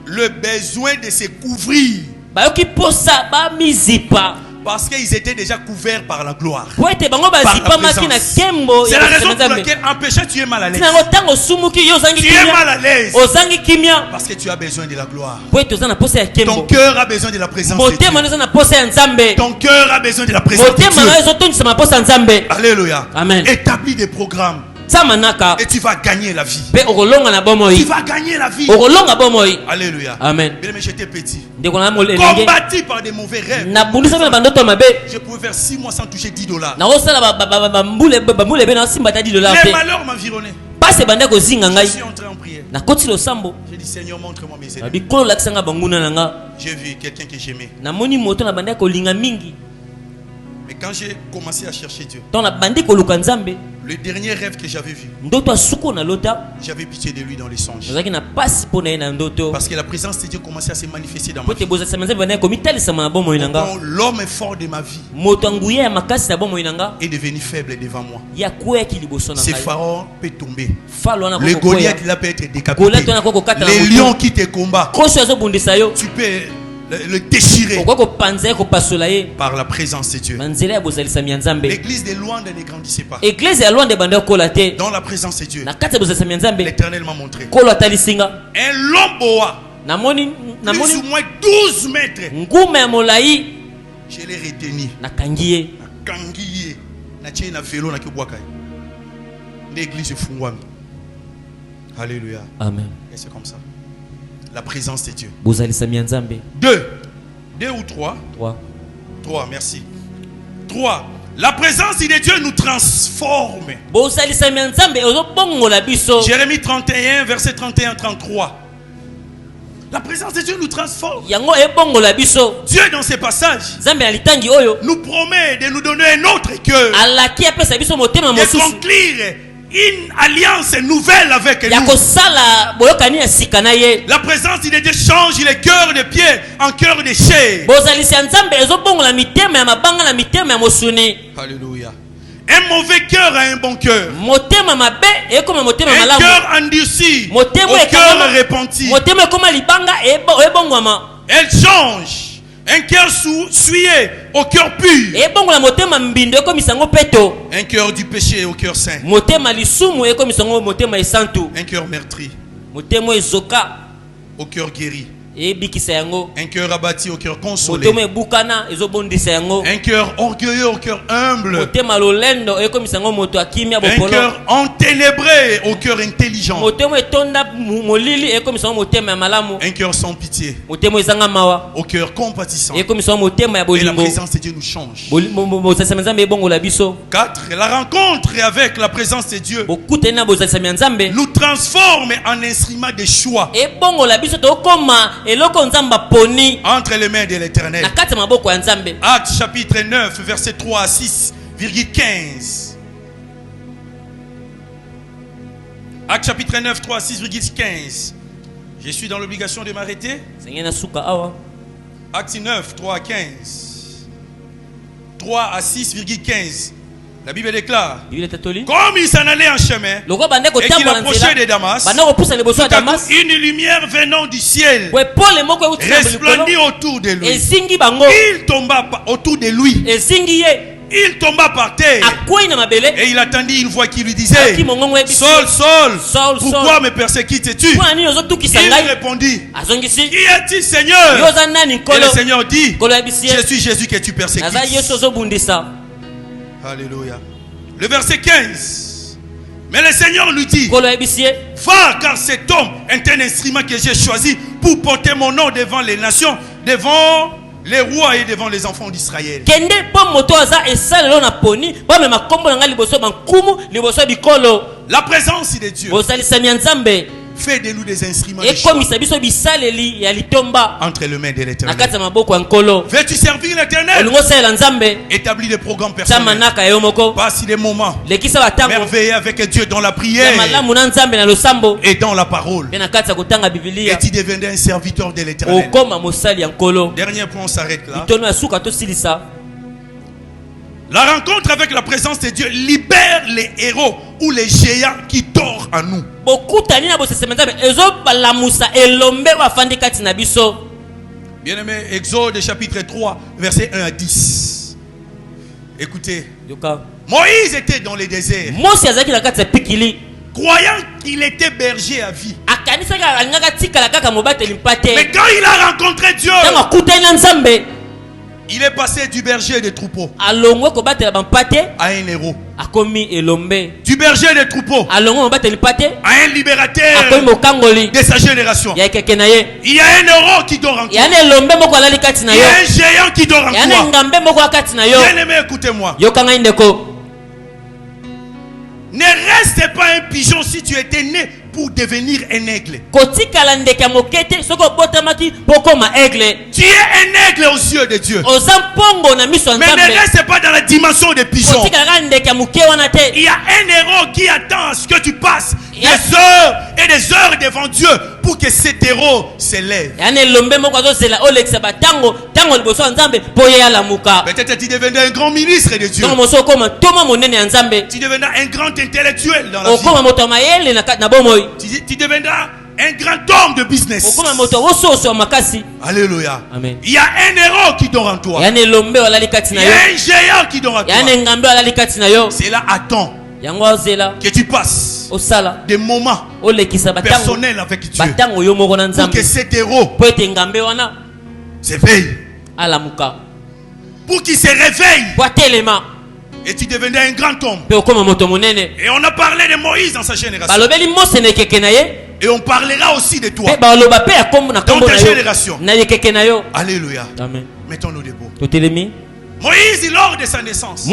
le besoin de se couvrir? Parce qu'ils étaient déjà couverts par la gloire. Par la présence. C'est la raison pour laquelle en péché tu es mal à l'aise. Tu es mal à l'aise. Parce que tu as besoin de la gloire. Ton cœur a besoin de la présence de Dieu. Ton cœur a besoin de la présence de Dieu. Alléluia. Amen. Établis des programmes. Et tu vas gagner la vie. Tu vas gagner la vie. Alléluia. Amen. Bien, mais j'étais petit. Combattu par des mauvais rêves. Je pouvais faire 6 mois sans toucher $10. Les malheurs m'environnaient. pasi ebanda kozinga ngai Je suis entré en prière. nakoti losambo J'ai dit Seigneur, montre-moi mes ennemis. abikolo lakisanga banguna nanga J'ai vu quelqu'un que j'aimais. namoni moto na banda kolinga mingi Mais quand j'ai commencé à chercher Dieu, to na bandi koluka nzambe le dernier rêve que j'avais vu, ndoto asuko na lota j'avais pitié de lui dans les songes. nazaki na pasi pona ye na ndoto Parce que la présence de Dieu commençait à se manifester dans ma po vie. te bozalisa nzambe banda komitalisama na bomoi na nga Quand l'homme est fort de ma vie moto anguya ya makasi na bomoi na nga est devenu faible devant moi. ya kweyaki liboso na Ce ngai pharaon peut tomber. falo wana Le Goliath, il peut être décapité. Les lions qui te combattent, koso azobundisa yo tu peux le déchirer okoki kopanza ye kopasola ye par la présence de Dieu. na nzela ya bozalisami ya nzambe L'église de Luanda ne grandissait pas. eglize ya lwanda ebanda kokola te Dans la présence de Dieu, na kati ya bozalisami ya nzambe l'Éternel m'a montré kolo atalisinga un long boa, namoni plus ou moins 12 mètres. ngume ya molai Je l'ai retenu. nakangi ye Kangiye, na tie na vélo na kibwaka. L'église fungwami. Alléluia. amen Et c'est comme ça. La présence de Dieu. bozalisami ya nzambe 2 ou 3. 3, merci. 3. La présence de Dieu nous transforme. bozalisami ya nzambe ozobongola biso Jérémie 31, verset 31-33. La présence de Dieu nous transforme. yango ebongola biso Dieu, dans ces passages, nzambe ya litangi oyo nous promet de nous donner un autre cœur, alaki apesa biso motema de mosusu conclure une alliance nouvelle avec ya nous. kosala boyokani ya sika na ye La présence de Dieu change les cœurs de pierre en cœur de chair. bozalisi ya nzambe ezobongola mitema ya mabanga na mitema ya mosuni Alléluia. Un mauvais cœur a un bon cœur. motema mabe ekoma motema Un malamu cœur endurci motema au cœur ekangama repenti. motema ekoma libanga ebongwama Elle change. Un cœur souillé au cœur pur. ebongola motema mbindo ekomisa yango peto Un cœur du péché au cœur saint. motema lisumu ekomisa yango motema esantu Un cœur meurtri motema ezoka au cœur guéri. ebikisa yango Un cœur abattu au cœur consolé. motema ebukana ezobondisa yango Un cœur orgueilleux au cœur humble. motema lolendo ekomisa yango moto akimia Un bopolo cœur enténébré au cœur intelligent. motema etonda molili ekomisa yango motema ya malamu Un cœur sans pitié motema ezanga mawa au cœur compatissant. ekomisa yango motema ya Et la bolingo présence de Dieu nous change. bozalisami ya nzambe ebongola biso 4. La rencontre avec la présence de Dieu bokutani na bozalisami ya nzambe nous transforme en instrument de choix ebongola biso tokoma eloko nzambe aponi entre les mains de l'Éternel. na kati ya maboko ya nzambe Actes chapitre 9, verset 3 à 6,15. Actes chapitre 9, 3 à 6,15. Je suis dans l'obligation de m'arrêter. senge na suka awa Actes 9, 3 à 15. 3 à 6,15. La Bible déclare, biblia etatoli comme il s'en allait en chemin loko bande et qu'il kotambola approchait nzela de Damas, banda kopusa liboso ya tout à coup, damas une lumière venant du ciel kwe pole moko euti na resplendit likolo autour de lui. ezingi bango Il tomba autour de lui. ezingi ye Il tomba par terre. akwei na mabele Et il attendit une voix qui lui disait, aki mongongo ebisi Saul, Saul, Saul, pourquoi Saul. me persécutes-tu? mpona nini ozotukisa Il ngai répondit, azongisi qui es-tu, Seigneur? yo oza nani Et le nkolo Seigneur dit, nkolo yebisi ye je suis Jésus que tu persécutes. naza yesu ozobundisa Alléluia. Le verset 15. Mais le Seigneur lui dit, nkolo yebisi ye va, car cet homme est un instrument que j'ai choisi pour porter mon nom devant les nations, devant les rois et devant les enfants d'Israël. kende mpo moto aza esalelo na poni bamema nkombo na ngai liboso ya bankumu liboso ya bikolo La présence de Dieu bozalisami ya nzambe fait de nous des instruments de choix ekomisa biso bisaleli ya litomba entre les mains de na l'Éternel. kati ya maboko ya nkolo Veux-tu servir l'Éternel? olingi osalela nzambe Établis des programmes tia personnels. manaka yo moko Passe des moments lekisa batango merveilleux avec Dieu dans la ya prière malamu na nzambe na losambo et dans la parole. mpe na kati ya kotanga Et bibilia tu deviendrais un serviteur de l'Éternel. okoma mosali ya nkolo Dernier point, on s'arrête là. litono ya suka tosilisa La rencontre avec la présence de Dieu libère les héros ou les géants qui dorment en nous. bokutani na bosesema nzambe ezobalamusa elombe bafandi kati na biso Bien-aimé, Exode chapitre 3, verset 1 à 10. Écoutez, yoka Moïse était dans le désert, mosi azalaki na kati ya pikili croyant qu'il était berger à vie. akanisaki alingaka tikala kaka mobateli mpa te Mais quand il a rencontré Dieu, ntango akutani na nzambe il est passé du berger de troupeaux alongwe kobatela bampa te à un héros. akomi elombe Du berger de troupeaux alongwe mobateli mpa te à un libérateur akomi mokangoli de sa génération. ya ekeke na ye Il y a un héros qui dort en toi. ya na elombe moko alali kati na Il y yo a un géant qui dort en ya na toi. ngambe moko ya kati na yo Bien-aimé, écoutez-moi. yoka ngai ndeko Ne reste pas un pigeon si tu étais né pour devenir un aigle. Tu es un aigle aux yeux de Dieu. Mais ne reste pas dans la dimension des pigeons. Il y a un héros qui attend à ce que tu passes des heures et des heures devant Dieu pour que cet héros s'élève. Peut-être tu deviendras un grand ministre de Dieu. Tu deviendras un grand intellectuel dans la vie. Tu deviendras un grand homme de business. Alléluia. Amen. Il y a un héros qui dort en toi. Il y a un géant qui dort en toi. C'est là attend que tu passes des moments personnels avec Dieu pour que cet héros s'éveille, pour qu'il se réveille et tu deviendras un grand homme. Et on a parlé de Moïse dans sa génération, et on parlera aussi de toi dans ta génération. Alléluia. Amen. Mettons-nous debout. Moïse, lors de sa naissance,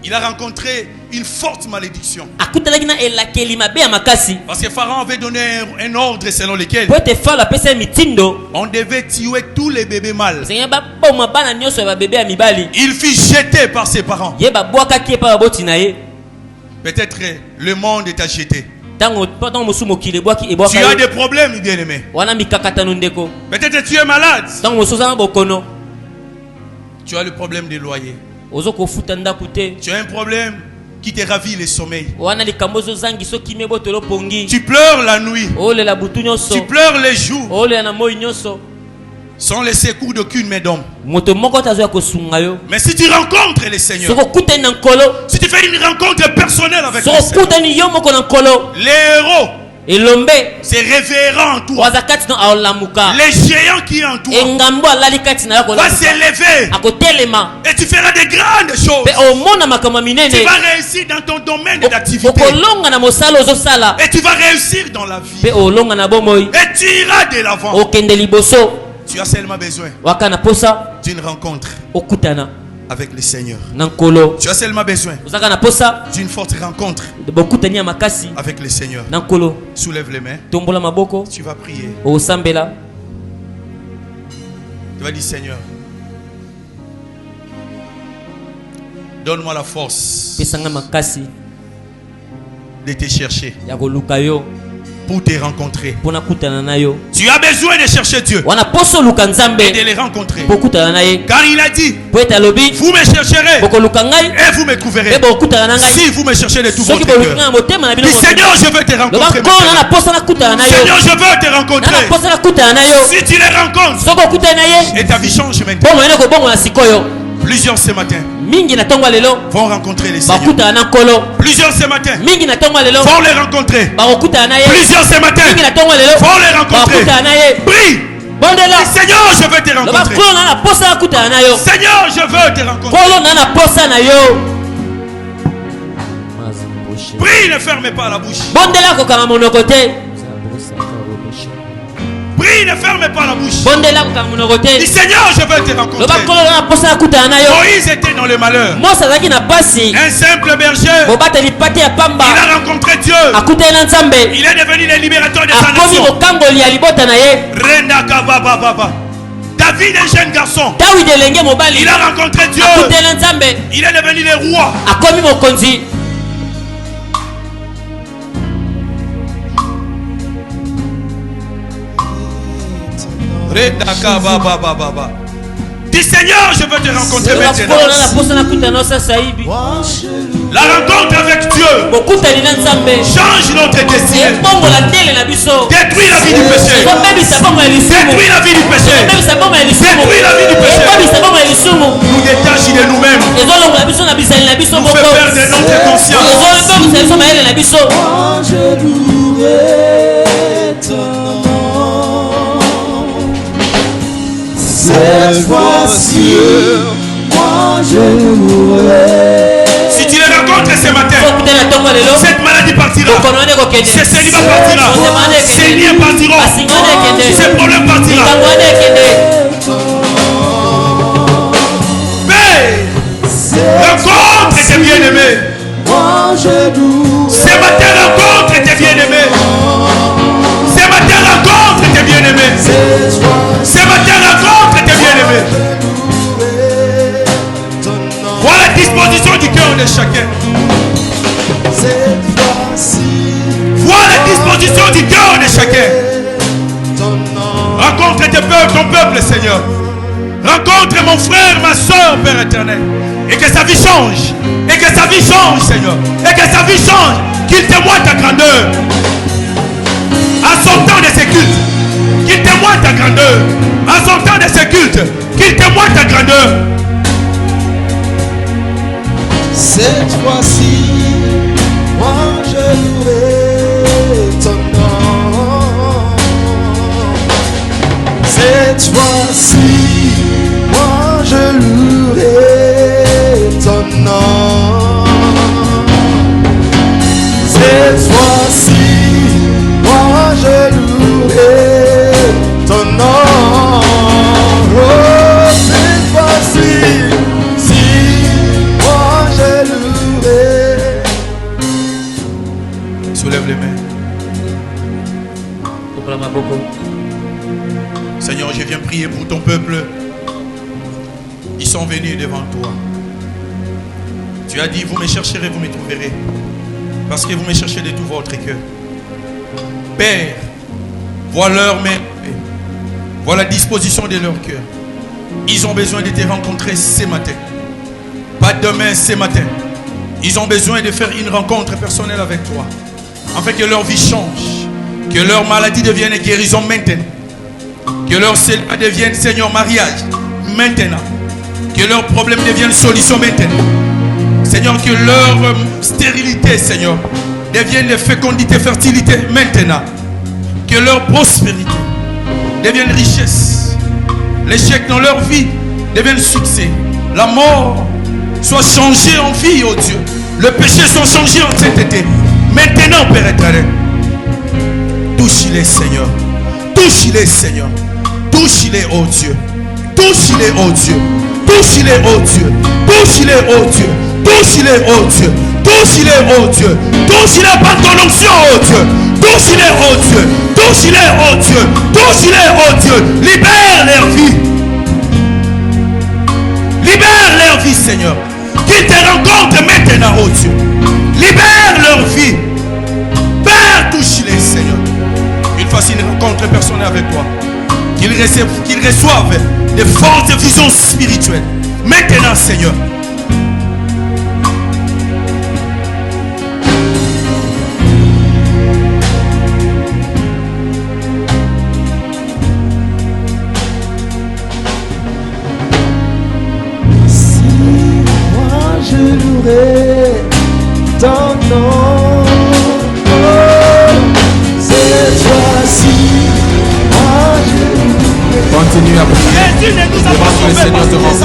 il a rencontré une forte malédiction. Parce que Pharaon avait donné un ordre selon lequel on devait tuer tous les bébés mâles. Il fut jeté par ses parents. Peut-être le monde est jeté. Tu as des problèmes, bien-aimé. Peut-être tu es malade. Tu as le problème des loyers. Tu as un problème qui te ravit le sommeil. Tu pleures la nuit. Tu pleures les jours. Sans laisser cours d'aucune main d'homme. Mais si tu rencontres le Seigneur, si tu fais une rencontre personnelle avec le Seigneur, les héros c'est révérend en toi. Les géants qui en toi va s'élever et tu feras de grandes choses. Tu vas réussir dans ton domaine d'activité et tu vas réussir dans la vie et tu iras de l'avant. Tu as seulement besoin d'une rencontre avec le Seigneur. Tu as seulement besoin d'une forte rencontre avec le Seigneur. Soulève les mains. Tu vas prier. Tu vas dire: Seigneur, donne-moi la force de te chercher, pour te rencontrer. Tu as besoin de chercher Dieu et de les rencontrer. Car il a dit: vous me chercherez et vous me trouverez si vous me cherchez de tout votre cœur. Dis: Seigneur, je veux te rencontrer. Seigneur, je veux te rencontrer. Si tu les rencontres et ta vie change maintenant. Plusieurs ce matin vont rencontrer les Seigneurs. Plusieurs ce matin vont les rencontrer. Plusieurs ce matin vont les rencontrer. Prie. Seigneur, je veux te rencontrer. Seigneur, je veux te rencontrer. Prie, ne ferme pas la bouche. Prie, ne ferme pas la bouche. Dis: Seigneur, je veux te rencontrer. Moïse était dans le malheur. Un simple berger. Il a rencontré Dieu. Il est devenu le libérateur de sa nation. David, un jeune garçon. Il a rencontré Dieu. Il est devenu le roi. Dis: Seigneur, je veux te rencontrer maintenant. La rencontre avec Dieu change notre destinée. Détruis la vie du péché. Détruis la vie du péché. Détruis la vie du péché. Nous détache de nous-mêmes. Nous fait perdre notre conscience. Moi je louerai ton nom. Cette fois-ci, moi je louerai. Si tu les rencontres ce matin, cette maladie partira. Ce célibat partira. Ces liens partiront. Ces problèmes partiront. Mais rencontre tes bien-aimés. ensemble, Seigneur. Rencontre mon frère, ma soeur, Père éternel. Et que sa vie change. Et que sa vie change, Seigneur. Et que sa vie change. Qu'il témoigne ta grandeur. En sortant de ses cultes, qu'il témoigne ta grandeur. En sortant de ses cultes, qu'il témoigne ta grandeur. Cette fois-ci, moi je louerai ton nom. Cette fois-ci, moi je louerai ton nom. Cette fois-ci, moi je louerai ton nom. Oh, cette fois-ci, si moi je louerai. Soulève les mains. Seigneur, je viens prier pour ton peuple. Ils sont venus devant toi. Tu as dit, vous me chercherez, vous me trouverez. Parce que vous me cherchez de tout votre cœur. Père, vois leur main, vois la disposition de leur cœur. Ils ont besoin de te rencontrer ce matin. Pas demain, ce matin. Ils ont besoin de faire une rencontre personnelle avec toi. Afin que leur vie change. Que leur maladie devienne guérison maintenant. Que leur célibat devienne, Seigneur, mariage maintenant. Que leurs problèmes deviennent solution maintenant. Seigneur, que leur stérilité, Seigneur, devienne de fécondité, fertilité maintenant. Que leur prospérité devienne richesse. L'échec dans leur vie devienne succès. La mort soit changée en vie, oh Dieu. Le péché soit changé en sainteté. Maintenant, Père éternel, touche-les, Seigneur. Touche-les, Seigneur. Touche-les, oh Dieu. Touche-les, oh Dieu. Touche-les, oh Dieu. Touche-les, oh Dieu. Touche-les, oh Dieu. Touche-les, oh Dieu. Touche-les par ton onction, oh Dieu. Touche-les, oh Dieu. Touche-les, oh Dieu. Touche-les, oh Dieu. Libère leur vie. Libère leur vie, Seigneur. Qu'ils te rencontrent maintenant, oh Dieu. Libère leur vie. Père, touche-les, Seigneur. Qu'ils fassent une rencontre personnelle avec toi. Qu'ils reçoivent des fortes visions spirituelles. Maintenant, Seigneur. Si moi je louerai ton nom, oh, cette fois-ci, moi je louerai. Continue à prier. Jésus ne nous a pas Demande que le sauvés Seigneur te rencontre.